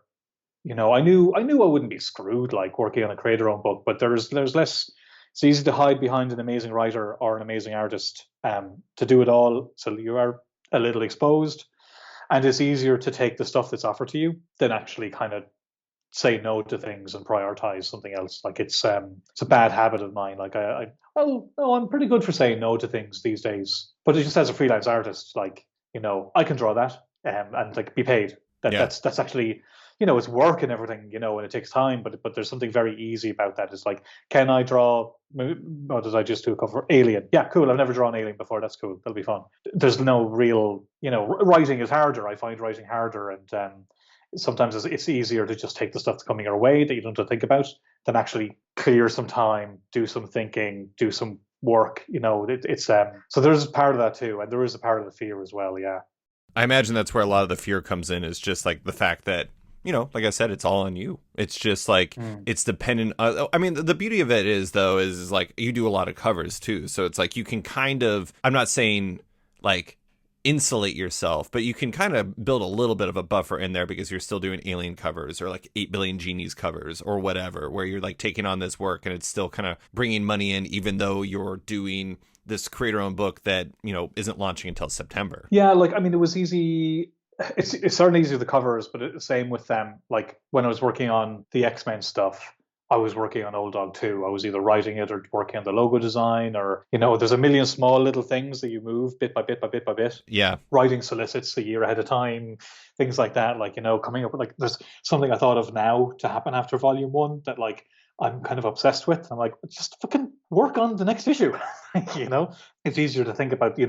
I knew I wouldn't be screwed like working on a creator-owned book, but there's less. It's easy to hide behind an amazing writer or an amazing artist, to do it all, so you are a little exposed, and it's easier to take the stuff that's offered to you than actually kind of say no to things and prioritize something else. Like it's a bad habit of mine. Like well, no, I'm pretty good for saying no to things these days. But it's just as a freelance artist, like, I can draw that, and like be paid. Yeah. That's actually, it's work and everything, and it takes time. But there's something very easy about that. It's like, can I draw? What did I just do a cover for Alien? Yeah, cool. I've never drawn Alien before. That's cool. That'll be fun. There's no real, writing is harder. I find writing harder, and sometimes it's easier to just take the stuff that's coming your way that you don't have to think about than actually clear some time, do some thinking, do some work. It's so there's a part of that too, and there is a part of the fear as well. Yeah, I imagine that's where a lot of the fear comes in, is just like the fact that, like I said, it's all on you. It's just like, it's dependent. I mean, the beauty of it is, though, is like you do a lot of covers too. So it's like you can kind of, I'm not saying like insulate yourself, but you can kind of build a little bit of a buffer in there because you're still doing Alien covers or like 8 Billion Genies covers or whatever, where you're like taking on this work and it's still kind of bringing money in, even though you're doing this creator-owned book that, isn't launching until September. Yeah, like, I mean, it was easy. It's certainly easy with the covers, but the same with them. Like when I was working on the X-Men stuff, I was working on Old Dog 2. I was either writing it or working on the logo design, or, there's a million small little things that you move bit by bit by bit by bit. Yeah. Writing solicits a year ahead of time, things like that. Like, coming up with, like, there's something I thought of now to happen after volume 1 that, like, I'm kind of obsessed with. I'm like, just fucking work on the next issue. It's easier to think about,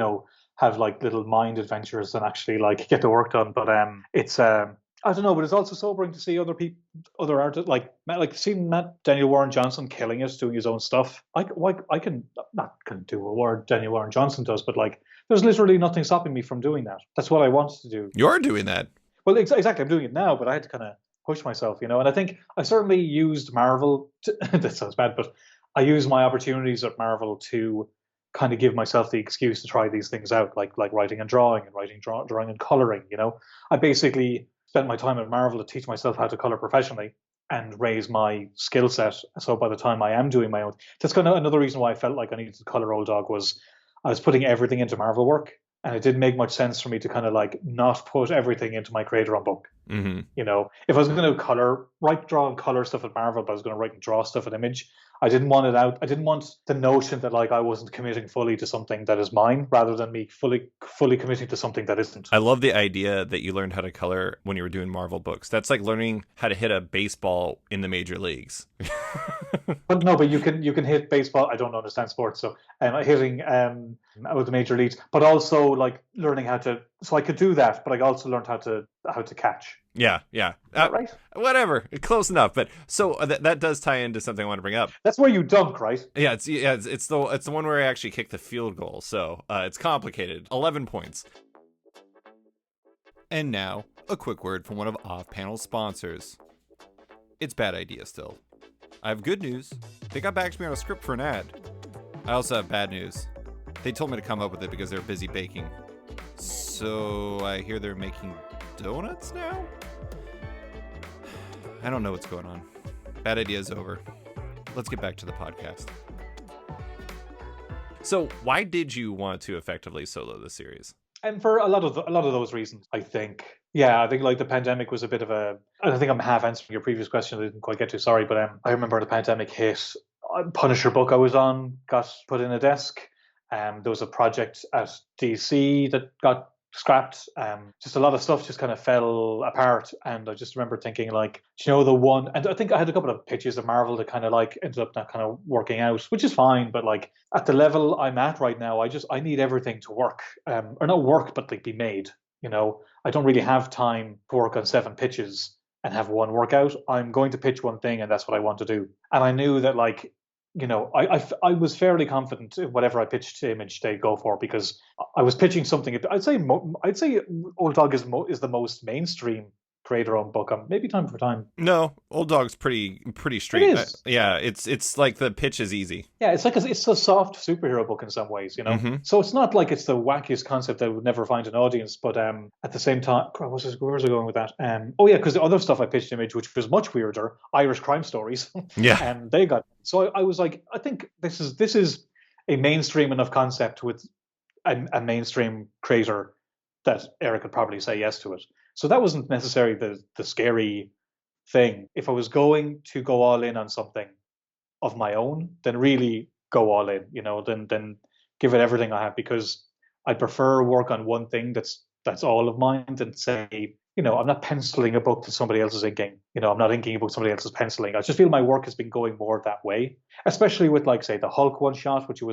have like little mind adventures than actually like get the work done. But it's I don't know, but it's also sobering to see other people, other artists, like seeing Daniel Warren Johnson killing it, doing his own stuff. I can not can do a word Daniel Warren Johnson does, but like there's literally nothing stopping me from doing that. That's what I wanted to do. You're doing that. Well, exactly. I'm doing it now, but I had to kind of push myself, And I think I certainly used Marvel. That sounds bad, but I used my opportunities at Marvel to kind of give myself the excuse to try these things out, like writing and drawing and coloring. I basically spent my time at Marvel to teach myself how to color professionally and raise my skill set. So by the time I am doing my own, that's kind of another reason why I felt like I needed to color Old Dog, was I was putting everything into Marvel work, and it didn't make much sense for me to kind of like not put everything into my creator on book. Mm-hmm. If I was going to write, draw, and color stuff at Marvel, but I was going to write and draw stuff at Image, I didn't want it out. I didn't want the notion that like I wasn't committing fully to something that is mine, rather than me fully committing to something that isn't. I love the idea that you learned how to color when you were doing Marvel books. That's like learning how to hit a baseball in the major leagues. But you can hit baseball. I don't understand sports, so hitting with the major leagues, but also like learning how to. So I could do that, but I also learned how to catch. Yeah. Right. Whatever, close enough. But so that does tie into something I want to bring up. That's where you dunk, right? Yeah, it's the one where I actually kick the field goal. So it's complicated. 11 points. And now a quick word from one of Off-Panel's sponsors. It's Bad Idea still. I have good news. They got back to me on a script for an ad. I also have bad news. They told me to come up with it because they're busy baking. So I hear they're making donuts now? I don't know what's going on. Bad Idea's over. Let's get back to the podcast. So why did you want to effectively solo this series? And for a lot of those reasons, I think. Yeah, I think like the pandemic was a bit of a. I think I'm half answering your previous question. I didn't quite get to. Sorry, but I remember the pandemic hit. Punisher book I was on got put in a desk. There was a project at DC that got scrapped. Just a lot of stuff just kind of fell apart, and I just remember thinking like, the one. And I think I had a couple of pitches of Marvel that kind of like ended up not kind of working out, which is fine. But like at the level I'm at right now, I need everything to work, or not work, but like be made. I don't really have time to work on 7 pitches and have one work out. I'm going to pitch one thing, and that's what I want to do. And I knew that like. I was fairly confident in whatever I pitched to Image they'd go for, because I was pitching something. I'd say Old Dog is the most mainstream creator-owned book. Maybe Time for Time. No, Old Dog's pretty It straight. is. Yeah, it's like the pitch is easy. Yeah, it's a soft superhero book in some ways, you know. Mm-hmm. So it's not like it's the wackiest concept that would never find an audience, but at the same time, where was I going with that? Oh yeah, because the other stuff I pitched Image, which was much weirder, Irish crime stories, Yeah. and they got. So I was like, I think this is a mainstream enough concept with a mainstream creator that Eric could probably say yes to it. So that wasn't necessarily the scary thing. If I was going to go all in on something of my own, then really go all in, you know, then give it everything I have, because I prefer work on one thing that's all of mine than say, you know, I'm not penciling a book that somebody else is inking. You know, I'm not inking a book somebody else is penciling. I just feel my work has been going more that way, especially with like say the Hulk one shot, which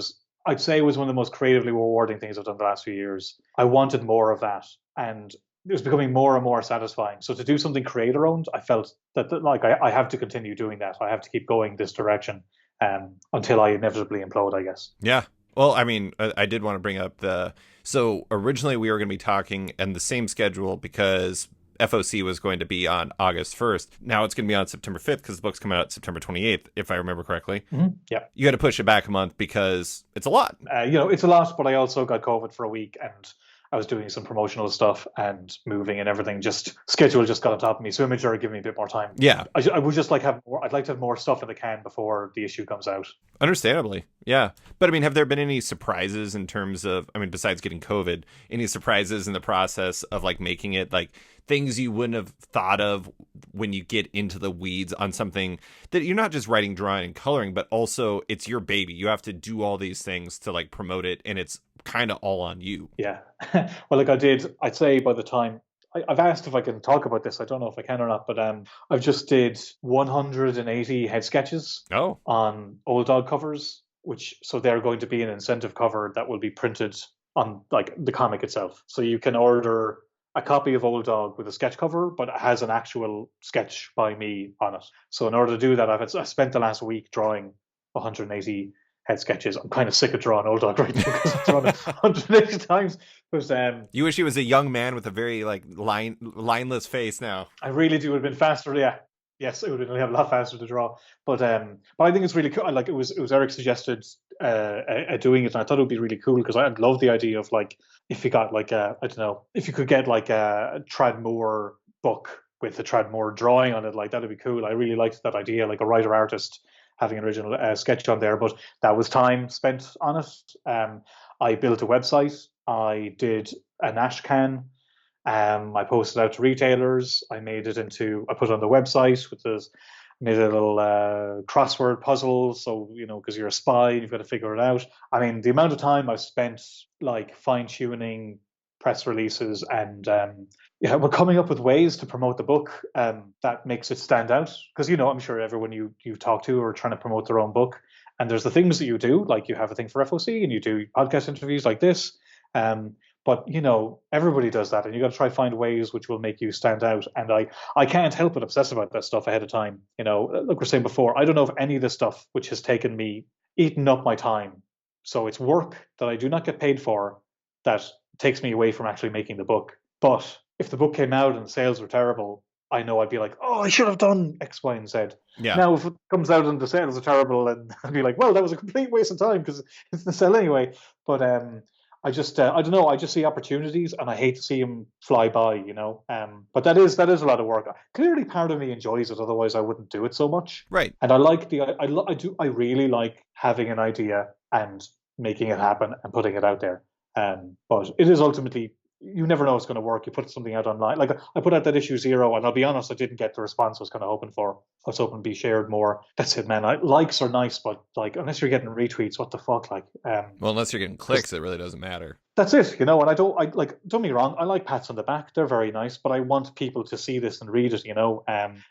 I'd say was one of the most creatively rewarding things I've done the last few years. I wanted more of that, and it was becoming more and more satisfying. So to do something creator owned, I felt that like I have to continue doing that. I have to keep going this direction until I inevitably implode, I guess. Yeah. Well, I mean, I did want to bring up so originally we were going to be talking in the same schedule because FOC was going to be on August 1st. Now it's going to be on September 5th because the book's coming out September 28th, if I remember correctly. Mm-hmm. Yeah. You had to push it back a month because it's a lot. You know, it's a lot, but I also got COVID for a week and I was doing some promotional stuff and moving and everything. Schedule just got on top of me. So Image are giving me a bit more time. Yeah. I would just like have more. I'd like to have more stuff in the can before the issue comes out. Understandably. Yeah. But I mean, have there been any surprises in terms of, I mean, besides getting COVID, any surprises in the process of like making it, like things you wouldn't have thought of when you get into the weeds on something that you're not just writing, drawing, and coloring, but also it's your baby. You have to do all these things to like promote it, and it's kind of all on you. Yeah. Well, like I'd say by the time I've asked if I can talk about this. I don't know if I can or not, but I've just did 180 head sketches on Old Dog covers, so they're going to be an incentive cover that will be printed on like the comic itself. So you can order a copy of Old Dog with a sketch cover, but it has an actual sketch by me on it. So in order to do that, I spent the last week drawing 180 head sketches. I'm kind of sick of drawing Old Dog right now because I've drawn it 180 times. But, you wish he was a young man with a very like lineless face now. I really do. It would have been faster, yeah. Yes, it would have been a lot faster to draw. But I think it's really cool. Like it was Eric suggested doing it, and I thought it would be really cool because I love the idea of like if you got like I don't know, if you could get like a Trad Moore book with a Trad Moore drawing on it, like that'd be cool. I really liked that idea, like a writer artist having an original sketch on there, but that was time spent on it. I built a website. I did an ash can. I posted out to retailers. I put it on the website made a little crossword puzzle. So, you know, because you're a spy, you've got to figure it out. I mean, the amount of time I've spent like fine tuning press releases and we're coming up with ways to promote the book that makes it stand out. Because, you know, I'm sure everyone you talk to are trying to promote their own book. And there's the things that you do, like you have a thing for FOC and you do podcast interviews like this. But, you know, everybody does that and you got to try find ways which will make you stand out. And I can't help but obsess about that stuff ahead of time. You know, like we're saying before, I don't know if any of this stuff which has eaten up my time. So it's work that I do not get paid for that takes me away from actually making the book. But if the book came out and sales were terrible, I know I'd be like, oh, I should have done X, Y, and Z. Yeah. Now, if it comes out and the sales are terrible, and I'd be like, well, that was a complete waste of time because it's the sell anyway. But I don't know. I just see opportunities, and I hate to see them fly by, you know. But that is a lot of work. Clearly, part of me enjoys it. Otherwise, I wouldn't do it so much. Right. And I really like having an idea and making it happen and putting it out there. But it is ultimately, you never know it's going to work. You put something out online. Like I put out that issue 0, and I'll be honest, I didn't get the response I was kind of hoping for. I was hoping to be shared more. That's it, man. Likes are nice, but like unless you're getting retweets, what the fuck? Like, well, unless you're getting clicks, it really doesn't matter. That's it, you know. And don't get me wrong, I like pats on the back. They're very nice, but I want people to see this and read it, you know.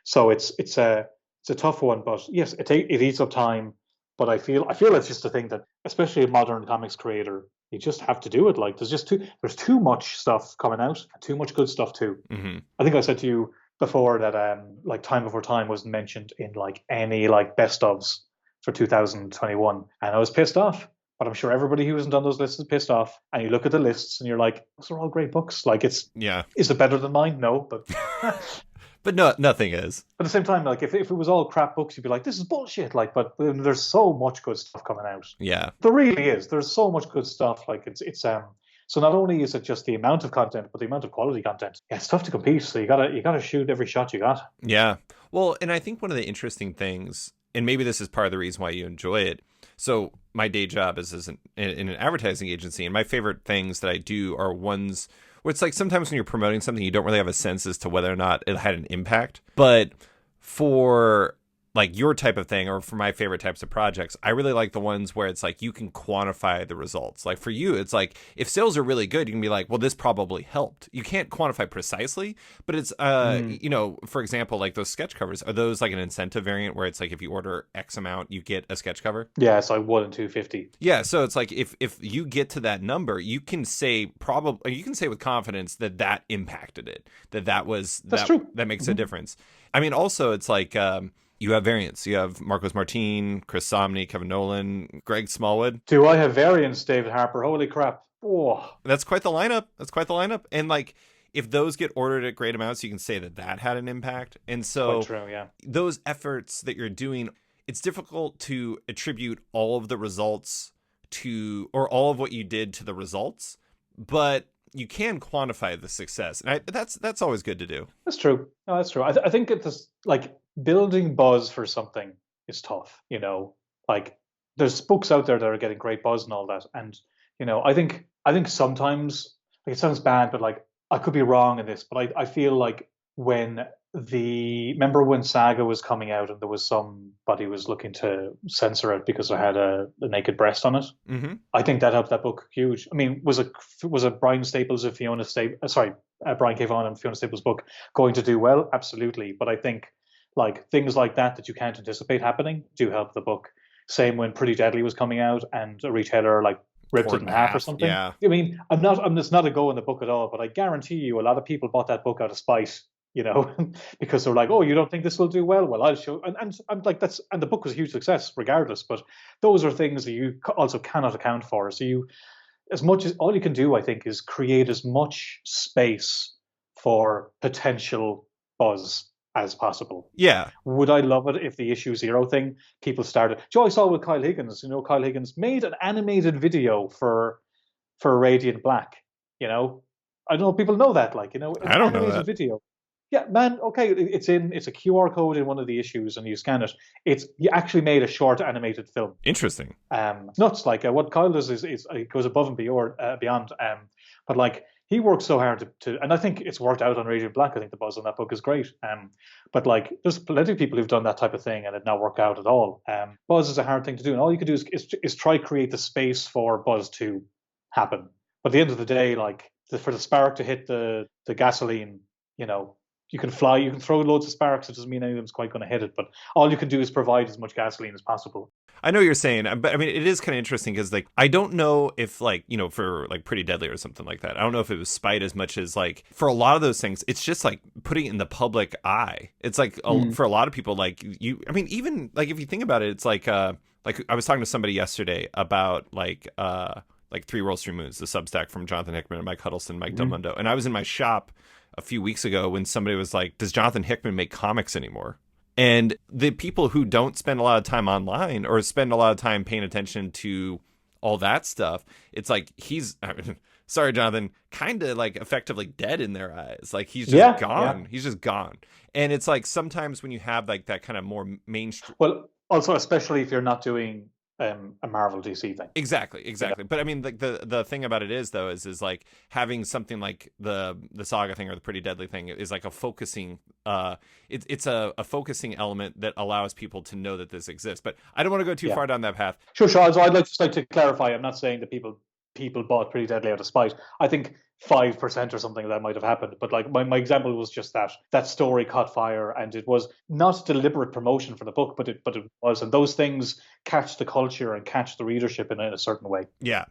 So it's a tough one, but yes, it eats up time. But I feel it's just a thing that, especially a modern comics creator, you just have to do it. Like there's too much stuff coming out, too much good stuff too. Mm-hmm. I think I said to you before that like Time Before Time wasn't mentioned in like any like best ofs for 2021, and I was pissed off. But I'm sure everybody who isn't on those lists is pissed off. And you look at the lists and you're like, those are all great books. Like is it better than mine? No, but But no, nothing is. But at the same time, like if it was all crap books, you'd be like, this is bullshit. Like, but there's so much good stuff coming out. Yeah. There really is. There's so much good stuff. Like it's. So not only is it just the amount of content, but the amount of quality content. Yeah, it's tough to compete. So you gotta shoot every shot you got. Yeah. Well, and I think one of the interesting things, and maybe this is part of the reason why you enjoy it. So my day job is in an advertising agency, and my favorite things that I do are ones where it's like sometimes when you're promoting something, you don't really have a sense as to whether or not it had an impact. But for like your type of thing, or for my favorite types of projects, I really like the ones where it's like you can quantify the results. Like for you, it's like if sales are really good, you can be like, well, this probably helped. You can't quantify precisely, but it's for example, like those sketch covers, are those like an incentive variant where it's like if you order X amount, you get a sketch cover? Yeah, it's like 1 in 250. Yeah, so it's like if you get to that number, you can say with confidence that impacted it, that was That's true. that makes a difference. I mean, also it's like you have variants. You have Marcos Martin, Chris Somney, Kevin Nolan, Greg Smallwood. Do I have variants, David Harper? Holy crap. Oh. That's quite the lineup. And like, if those get ordered at great amounts, you can say that had an impact. And so Quite true, yeah. Those efforts that you're doing, it's difficult to attribute all of the results to, or all of what you did to the results, but you can quantify the success. And that's always good to do. That's true. No, that's true. I think it's like building buzz for something is tough, like there's books out there that are getting great buzz and all that. And, I think sometimes, like, it sounds bad, but like I could be wrong in this, but I feel like remember when Saga was coming out and there was somebody was looking to censor it because it had a naked breast on it. Mm-hmm. I think that helped that book huge. I mean, was it Brian Staples and Brian K. Vaughan and Fiona Staples' book going to do well? Absolutely. But I think like things like that you can't anticipate happening do help the book. Same when Pretty Deadly was coming out and a retailer like ripped it in half or something. Yeah. I mean, I'm just not a go in the book at all, but I guarantee you a lot of people bought that book out of spite, because they're like, oh, you don't think this will do well? Well, I'll show. And I'm like, and the book was a huge success regardless. But those are things that you also cannot account for. So all you can do, I think, is create as much space for potential buzz as possible. Yeah. Would I love it if the issue zero thing people started? Joe, I saw with Kyle Higgins. Kyle Higgins made an animated video for Radiant Black. I don't know if people know that. Like, it's I don't an animated know that. video. Yeah, man. Okay, it's a QR code in one of the issues, and you scan it. You actually made a short animated film. Interesting. It's nuts. Like what Kyle does is it goes above and beyond. But like he works so hard to, and I think it's worked out on Radiant Black. I think the buzz on that book is great. But like there's plenty of people who've done that type of thing and it not worked out at all. Buzz is a hard thing to do, and all you can do is try create the space for buzz to happen. But at the end of the day, like for the spark to hit the gasoline, you can fly, you can throw loads of sparks. It doesn't mean any of them's quite going to hit it, but all you can do is provide as much gasoline as possible. I know what you're saying, but I mean, it is kind of interesting because, like, I don't know if, like, for like Pretty Deadly or something like that, I don't know if it was spite as much as, like, for a lot of those things, it's just like putting it in the public eye. It's like for a lot of people, like, even like if you think about it, it's like I was talking to somebody yesterday about like Three Worlds, Three Moons, the Substack from Jonathan Hickman and Mike Huddleston, Mike Del Mundo, and I was in my shop a few weeks ago when somebody was like, does Jonathan Hickman make comics anymore? And the people who don't spend a lot of time online or spend a lot of time paying attention to all that stuff, it's like sorry, Jonathan, kind of like effectively dead in their eyes. Like he's just gone. Yeah. He's just gone. And it's like sometimes when you have like that kind of more mainstream. Well, also, especially if you're not doing a Marvel DC thing. Exactly. Yeah. But I mean, like the thing about it is like having something like the Saga thing or the Pretty Deadly thing is like a focusing. It's a focusing element that allows people to know that this exists. But I don't want to go too far down that path. Sure. So I'd like to clarify. I'm not saying that people bought Pretty Deadly out of spite. I think 5% or something of that might have happened. But like my example was just that story caught fire, and it was not deliberate promotion for the book, but it was. And those things catch the culture and catch the readership in a certain way. Yeah.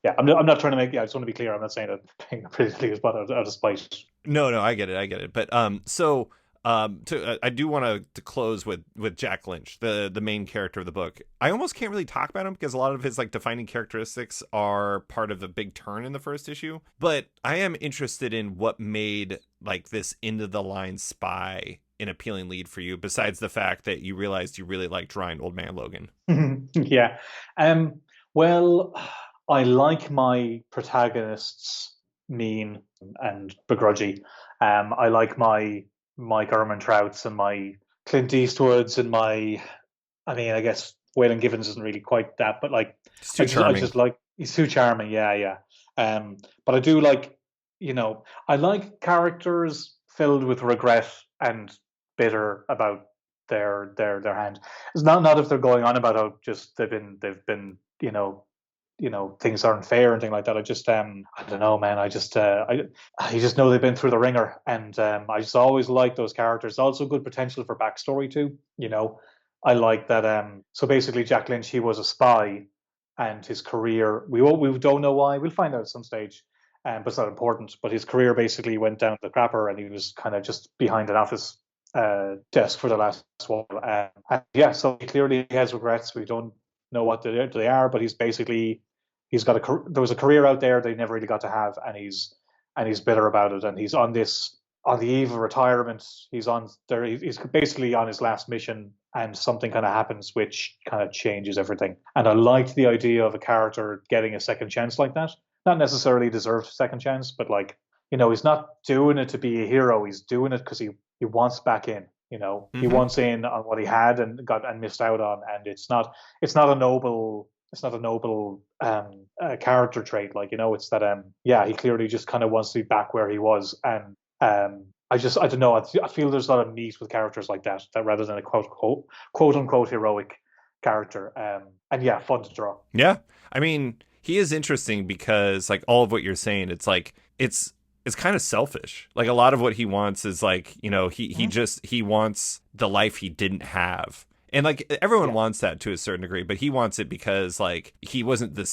I'm not trying to make. I just want to be clear. I'm not saying that Pretty Deadly was bought out of spite. No, I get it. But so I do want to close with Jack Lynch, the main character of the book. I almost can't really talk about him because a lot of his like defining characteristics are part of the big turn in the first issue. But I am interested in what made like this end of the line spy an appealing lead for you, besides the fact that you realized you really liked drawing Old Man Logan. Yeah. Well, I like my protagonists mean and begrudgy. I like my Ehrmantrauts and my Clint Eastwoods and my, I mean, I guess Waylon Givens isn't really quite that, but like, It's too charming. I just like, he's too charming. Yeah, yeah. But I do like, I like characters filled with regret and bitter about their hand. It's not if they're going on about how just they've been things aren't fair and things like that. I just I don't know, man. I just know they've been through the ringer, and I just always like those characters. Also good potential for backstory too. I like that. So basically, Jack Lynch, he was a spy, and his career, we don't know why. We'll find out at some stage. But it's not important. But his career basically went down the crapper, and he was kind of just behind an office desk for the last while. And yeah, so clearly he has regrets. We don't know what they are, but he's got there was a career out there they never really got to have, and he's bitter about it, and he's on the eve of retirement. He's basically on his last mission, and something kind of happens which kind of changes everything. And I liked the idea of a character getting a second chance like that. Not necessarily deserved second chance, but like, he's not doing it to be a hero. He's doing it because he wants back in. He wants in on what he had and missed out on, and it's not a noble character trait. Like, it's that he clearly just kind of wants to be back where he was, and I don't know. I feel there's a lot of meat with characters like that rather than a quote unquote heroic character. And yeah, fun to draw. Yeah, I mean, he is interesting because like all of what you're saying, it's like it's kind of selfish. Like a lot of what he wants is like, he wants the life he didn't have. And like everyone wants that to a certain degree, but he wants it because like he wasn't the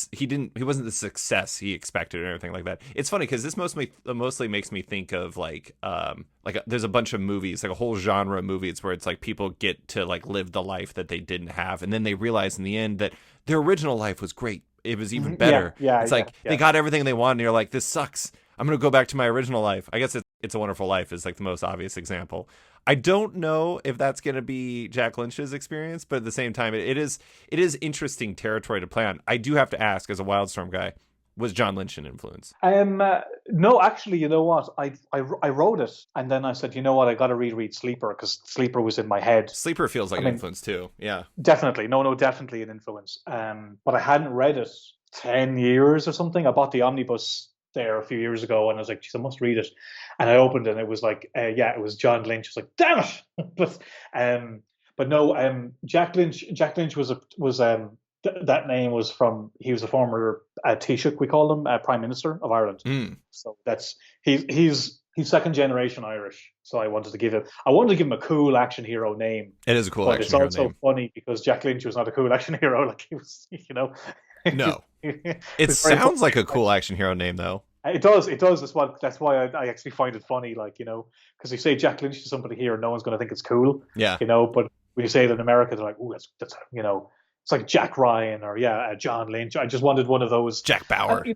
success he expected or anything like that. It's funny because this mostly makes me think of like there's a bunch of movies, like a whole genre of movies where it's like people get to like live the life that they didn't have, and then they realize in the end that their original life was great. It was even better. It's like they got everything they wanted, and you're like, this sucks. I'm going to go back to my original life. I guess It's a Wonderful Life is like the most obvious example. I don't know if that's going to be Jack Lynch's experience, but at the same time, it is interesting territory to play on. I do have to ask, as a Wildstorm guy, was John Lynch an influence? No, actually, you know what? I wrote it, and then I said, you know what? I got to reread Sleeper because Sleeper was in my head. Sleeper feels like an influence too. Yeah, definitely. No, definitely an influence. But I hadn't read it 10 years or something. I bought the omnibus there a few years ago, and I was like, geez, I must read it. And I opened it, and it was like, it was John Lynch. I was like, damn it! But no, Jack Lynch was that name was from, he was a former Taoiseach, we call him, Prime Minister of Ireland. So that's he's second generation Irish. So I wanted to give him a cool action hero name. It is a cool action hero name. It's also funny because Jack Lynch was not a cool action hero. Like he was, No, it sounds like a cool action hero name though. It does. That's why I actually find it funny. Like, because you say Jack Lynch to somebody here, no one's going to think it's cool. Yeah. But when you say it in America, they're like, oh, that's it's like Jack Ryan or John Lynch. I just wanted one of those. Jack Bauer. I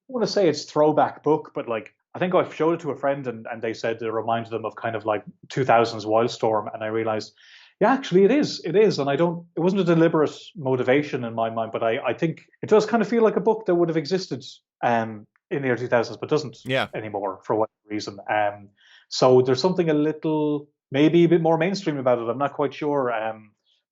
want to say it's throwback book, but like I think I showed it to a friend and they said it reminded them of kind of like 2000s Wildstorm, and I realized, yeah, actually it is, and it wasn't a deliberate motivation in my mind, but I think it does kind of feel like a book that would have existed in the early 2000s, but doesn't anymore for whatever reason. So there's something maybe a bit more mainstream about it. I'm not quite sure.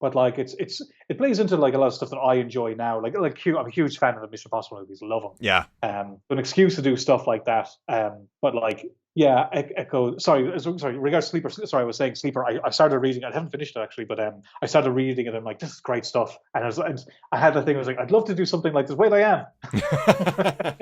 But like it plays into like a lot of stuff that I enjoy now. Like I'm a huge fan of the Mission Impossible movies, love them. Yeah. An excuse to do stuff like that. But like Echo. Sorry. Regards to Sleeper. Sorry, I was saying Sleeper. I started reading. I haven't finished it actually, but I started reading it. And I'm like, this is great stuff. And I had the thing. I was like, I'd love to do something like this. Wait, I am.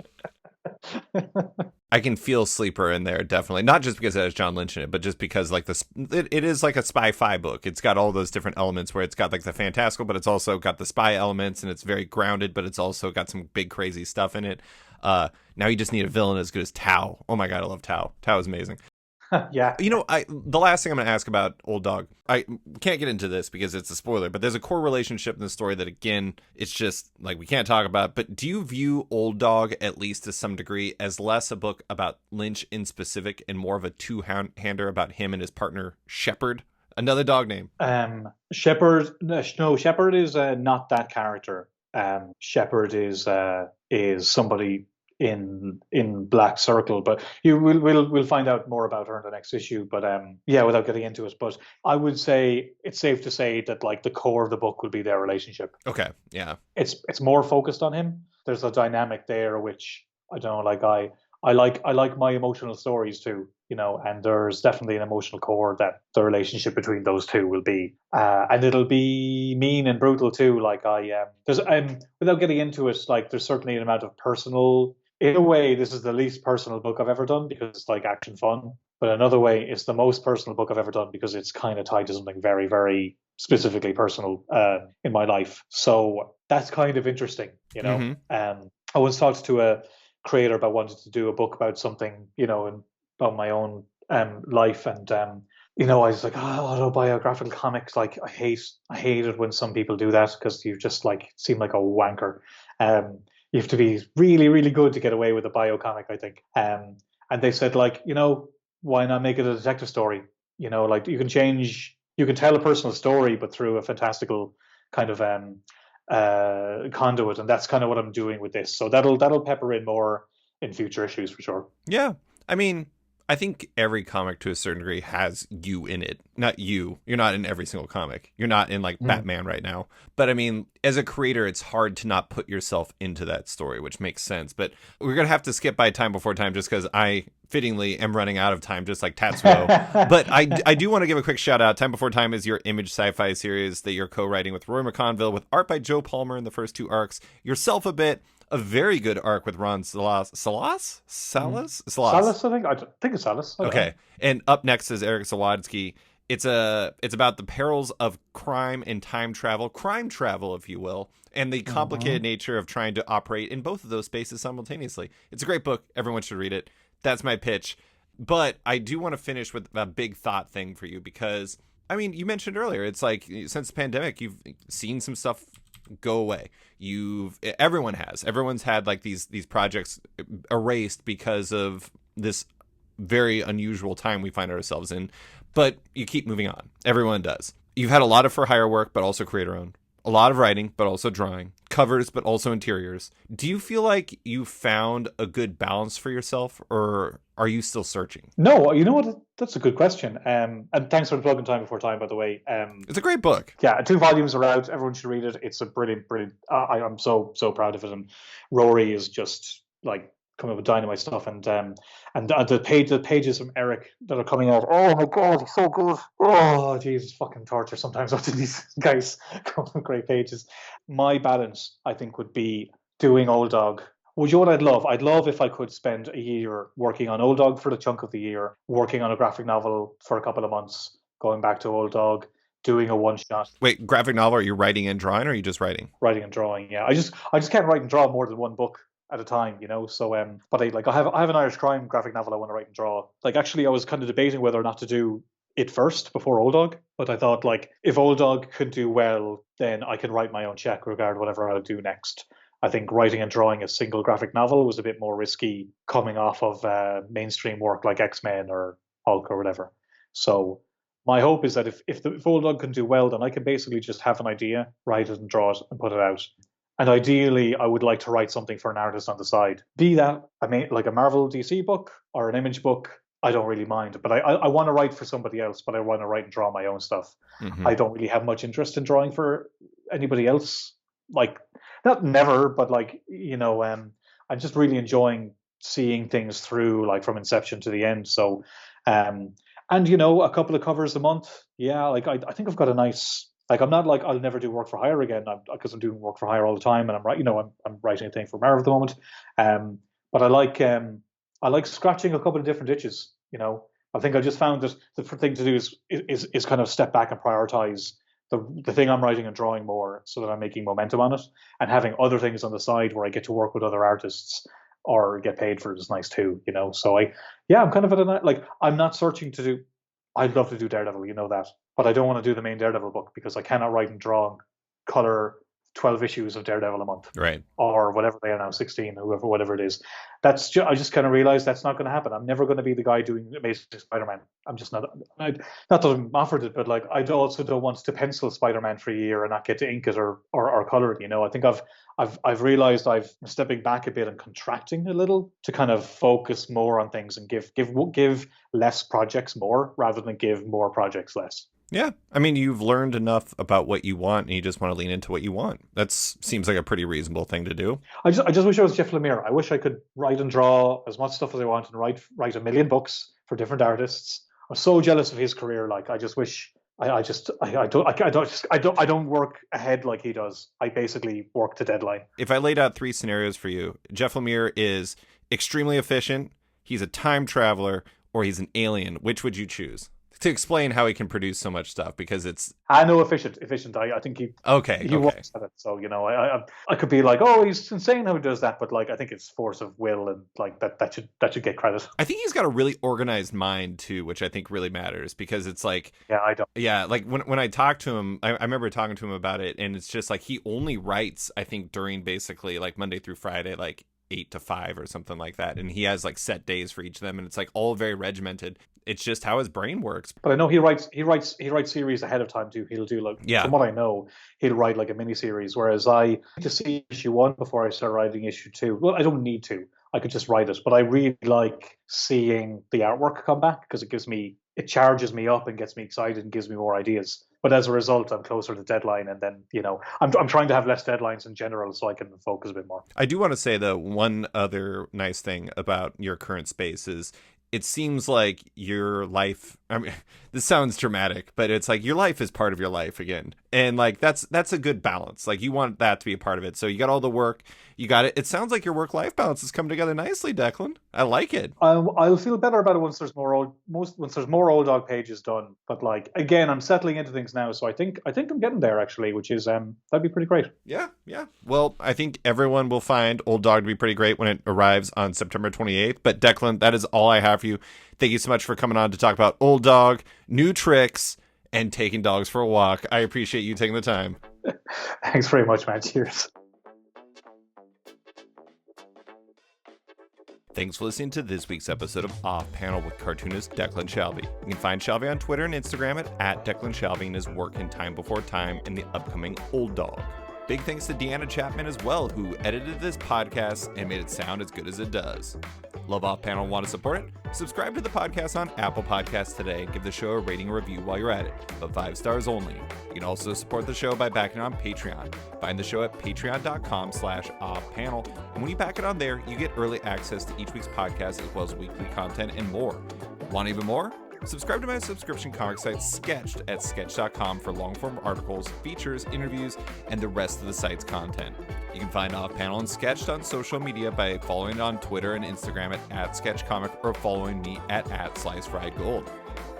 I can feel Sleeper in there, definitely. Not just because it has John Lynch in it, but just because like it is like a spy-fi book. It's got all those different elements where it's got like the fantastical, but it's also got the spy elements, and it's very grounded, but it's also got some big crazy stuff in it. Now you just need a villain as good as Tao. Oh my god, I love Tao. Tao is amazing. Yeah. The last thing I'm going to ask about Old Dog, I can't get into this because it's a spoiler, but there's a core relationship in the story that, again, it's just like we can't talk about. But do you view Old Dog, at least to some degree, as less a book about Lynch in specific and more of a two-hander about him and his partner Shepard? Another dog name. Shepard, no, Shepard is not that character. Shepard is somebody in Black Circle, but you will we'll find out more about her in the next issue. But yeah, without getting into it, but I would say it's safe to say that like the core of the book will be their relationship. Okay, yeah. It's more focused on him. There's a dynamic there which I don't know, like I like my emotional stories too, and there's definitely an emotional core that the relationship between those two will be, and it'll be mean and brutal too. Like there's without getting into it, like there's certainly an amount of personal. In a way, this is the least personal book I've ever done because it's like action fun. But another way, it's the most personal book I've ever done because it's kind of tied to something very, very specifically personal in my life. So that's kind of interesting, Mm-hmm. I once talked to a creator about wanting to do a book about something, and about my own life, and I was like, oh, autobiographical comics, like I hate it when some people do that because you just like seem like a wanker. You have to be really, really good to get away with a bio comic, I think. And they said like, why not make it a detective story? Like you can tell a personal story, but through a fantastical kind of conduit, and that's kind of what I'm doing with this. So that'll pepper in more in future issues for sure. Yeah. I mean, I think every comic to a certain degree has you in it. Not you. You're not in every single comic. You're not in like Batman right now. But I mean, as a creator, it's hard to not put yourself into that story, which makes sense. But we're going to have to skip by Time Before Time just because I fittingly am running out of time, just like Tatsuo. But I do want to give a quick shout out. Time Before Time is your Image sci-fi series that you're co-writing with Roy McConville, with art by Joe Palmer in the first two arcs. Yourself a bit. A very good arc with Ron Salas. Salas? Salas, I think. I think it's Salas. Okay. And up next is Eric Zawadski. It's about the perils of crime and time travel, crime travel, if you will, and the complicated nature of trying to operate in both of those spaces simultaneously. It's a great book. Everyone should read it. That's my pitch. But I do want to finish with a big thought thing for you because, I mean, you mentioned earlier, it's like since the pandemic, you've seen some stuff go away. Everyone's had like these projects erased because of this very unusual time we find ourselves in, but you keep moving on. Everyone does. You've had a lot of for hire work, but also creator owned. A lot of writing, but also drawing. Covers, but also interiors. Do you feel like you found a good balance for yourself, or are you still searching? No, you know what? That's a good question. And thanks for the plug in Time Before Time, by the way. It's a great book. Yeah, 2 volumes are out. Everyone should read it. It's a brilliant, brilliant. I'm so proud of it. And Rory is just like coming up with dynamite stuff. And the pages from Eric that are coming out. Oh my God, he's so good. Oh Jesus, fucking torture sometimes watching these guys come up with great pages. My balance, I think, would be doing Old Dog. Would you know what I'd love? I'd love if I could spend a year working on Old Dog for the chunk of the year, working on a graphic novel for a couple of months, going back to Old Dog, doing a one shot. Wait, graphic novel? Are you writing and drawing, or are you just writing? Writing and drawing, yeah. I just can't write and draw more than one book at a time, So, but I have an Irish crime graphic novel I want to write and draw. Like, actually, I was kind of debating whether or not to do it first before Old Dog, but I thought like if Old Dog could do well, then I can write my own check regarding whatever I'll do next. I think writing and drawing a single graphic novel was a bit more risky coming off of mainstream work like X-Men or Hulk or whatever. So my hope is that if Old Dog can do well, then I can basically just have an idea, write it and draw it and put it out. And ideally, I would like to write something for an artist on the side. Be that like a Marvel DC book or an Image book, I don't really mind. But I want to write for somebody else, but I want to write and draw my own stuff. I don't really have much interest in drawing for anybody else. Like, not never, but like, I'm just really enjoying seeing things through, like from inception to the end. So, and a couple of covers a month. Yeah, like I think I've got a nice. Like, I'm not like I'll never do work for hire again because I'm doing work for hire all the time, and I'm writing a thing for Marvel at the moment. But I like scratching a couple of different itches. I think I just found that the thing to do is kind of step back and prioritize the thing I'm writing and drawing more, so that I'm making momentum on it, and having other things on the side where I get to work with other artists or get paid for it is nice too, you know. So I'm kind of at a, like, I'm not searching to do. I'd love to do Daredevil, you know that, but I don't want to do the main Daredevil book because I cannot write and draw and color 12 issues of Daredevil a month, Right. or whatever they are now, 16, whatever it is. I just kind of realized that's not going to happen. I'm never going to be the guy doing Amazing Spider-Man. I'm just not. Not that I'm offered it, but like I also don't want to pencil Spider-Man for a year and not get to ink it or color it. You know, I think I've realized I'm stepping back a bit and contracting a little to kind of focus more on things and give less projects more rather than give more projects less. Yeah. I mean, you've learned enough about what you want and you just want to lean into what you want. That seems like a pretty reasonable thing to do. I just wish I was Jeff Lemire. I wish I could write and draw as much stuff as I want and write a million books for different artists. I'm so jealous of his career. Like, I just wish I don't work ahead like he does. I basically work to deadline. If I laid out 3 scenarios for you, Jeff Lemire is extremely efficient, he's a time traveler, or he's an alien. Which would you choose? To explain how he can produce so much stuff, because it's... I know efficient. I think he works at it. So, you know, I could be like, oh, he's insane how he does that, but like I think it's force of will, and like that should get credit. I think he's got a really organized mind too, which I think really matters, because it's like... Yeah, I don't. Yeah, like when I talked to him, I remember talking to him about it, and it's just like he only writes, I think, during basically like Monday through Friday, like 8 to 5 or something like that, and he has like set days for each of them, and it's like all very regimented. It's just how his brain works. But I know he writes series ahead of time too. He'll do like, from what I know, he'll write like a mini series, whereas I need to see issue 1 before I start writing issue 2. Well, I don't need to. I could just write it, but I really like seeing the artwork come back because it charges me up and gets me excited and gives me more ideas. But as a result, I'm closer to deadline, and then, you know, I'm trying to have less deadlines in general so I can focus a bit more. I do want to say, though, one other nice thing about your current space is it seems like your life, I mean, this sounds dramatic, but it's like your life is part of your life again. And like, that's a good balance. Like, you want that to be a part of it. So you got all the work, you got it. It sounds like your work-life balance is coming together nicely, Declan. I like it. I'll feel better about it once there's more old dog pages done. But like, again, I'm settling into things now. So I think I'm getting there actually, which is, that'd be pretty great. Yeah. Well, I think everyone will find Old Dog to be pretty great when it arrives on September 28th. But Declan, that is all I have for you. Thank you so much for coming on to talk about Old Dog, new tricks, and taking dogs for a walk. I appreciate you taking the time. Thanks very much, man. Cheers. Thanks for listening to this week's episode of Off Panel with cartoonist Declan Shalvey. You can find Shalvey on Twitter and Instagram at Declan Shalvey and his work in Time Before Time in the upcoming Old Dog. Big thanks to Deanna Chapman as well, who edited this podcast and made it sound as good as it does. Love Off Panel and want to support it? Subscribe to the podcast on Apple Podcasts today and give the show a rating and review while you're at it, but 5 stars only. You can also support the show by backing it on Patreon. Find the show at patreon.com/offpanel, and when you back it on there, you get early access to each week's podcast as well as weekly content and more. Want even more? Subscribe to my subscription comic site Sketched at sketch.com for long-form articles, features, interviews, and the rest of the site's content. You can find Off Panel and Sketched on social media by following it on Twitter and Instagram at sketchcomic or following me at slicefriedgold.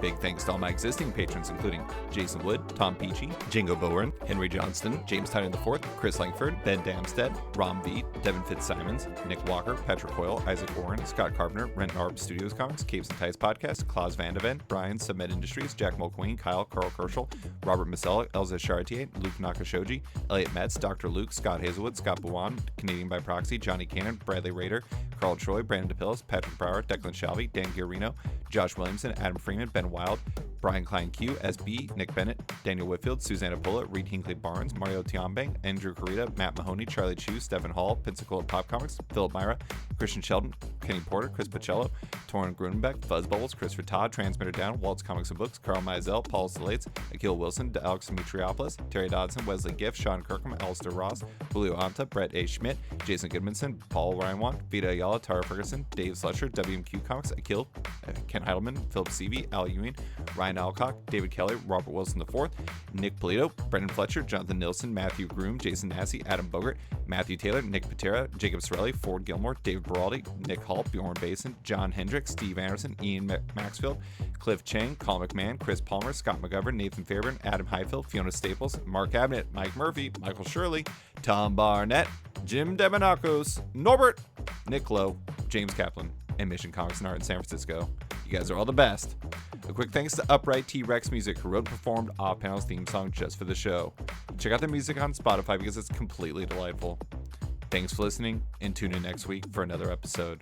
Big thanks to all my existing patrons, including Jason Wood, Tom Peachy, Jingo Bowen, Henry Johnston, James Tynan IV, Chris Langford, Ben Damstead, Rom Veet, Devin Fitzsimons, Nick Walker, Patrick Hoyle, Isaac Warren, Scott Carpenter, Rent Narb Studios Comics, Caves and Ties Podcast, Klaus Vandeven, Brian, Submed Industries, Jack Mulqueen, Kyle, Carl Kerschel, Robert Masella, Elza Chartier, Luke Nakashoji, Elliot Metz, Dr. Luke, Scott Hazelwood, Scott Buwan, Canadian by Proxy, Johnny Cannon, Bradley Rader, Carl Troy, Brandon DePillis, Patrick Brower, Declan Shalvey, Dan Guarino, Josh Williamson, Adam Freeman, Ben Wild, Brian Klein Q, SB, Nick Bennett, Daniel Whitfield, Susanna Bullitt, Reed Hinkley Barnes, Mario Tiambang, Andrew Carita, Matt Mahoney, Charlie Chu, Stephen Hall, Pensacola Pop Comics, Philip Myra, Christian Sheldon, Kenny Porter, Chris Pacello, Torrin Grunenbeck, Fuzz Bubbles, Christopher Todd, Transmitter Down, Waltz Comics and Books, Carl Mizell, Paul Stilates, Akil Wilson, Alex Dimitriopoulos, Terry Dodson, Wesley Giff, Sean Kirkham, Alistair Ross, Julio Anta, Brett A. Schmidt, Jason Goodmanson, Paul Ryanwan, Vita Ayala, Tara Ferguson, Dave Slusher, WMQ Comics, Akil, Ken Heidelman, Philip Seavey, Al Ewing, Ryan Alcock, David Kelly, Robert Wilson IV, Nick Polito, Brendan Fletcher, Jonathan Nilsson, Matthew Groom, Jason Massey, Adam Bogart, Matthew Taylor, Nick Patera, Jacob Sorelli, Ford Gilmore, David Baraldi, Nick Hall, Bjorn Basin, John Hendrick, Hendricks, Steve Anderson, Ian Maxfield, Cliff Chang, Colin McMahon, Chris Palmer, Scott McGovern, Nathan Fairburn, Adam Highfield, Fiona Staples, Mark Abnett, Mike Murphy, Michael Shirley, Tom Barnett, Jim Demonakos, Norbert, Nick Lowe, James Kaplan, and Mission Comics and Art in San Francisco. You guys are all the best. A quick thanks to Upright T-Rex Music, who wrote and performed Off Panel's theme song just for the show. Check out their music on Spotify because it's completely delightful. Thanks for listening, and tune in next week for another episode.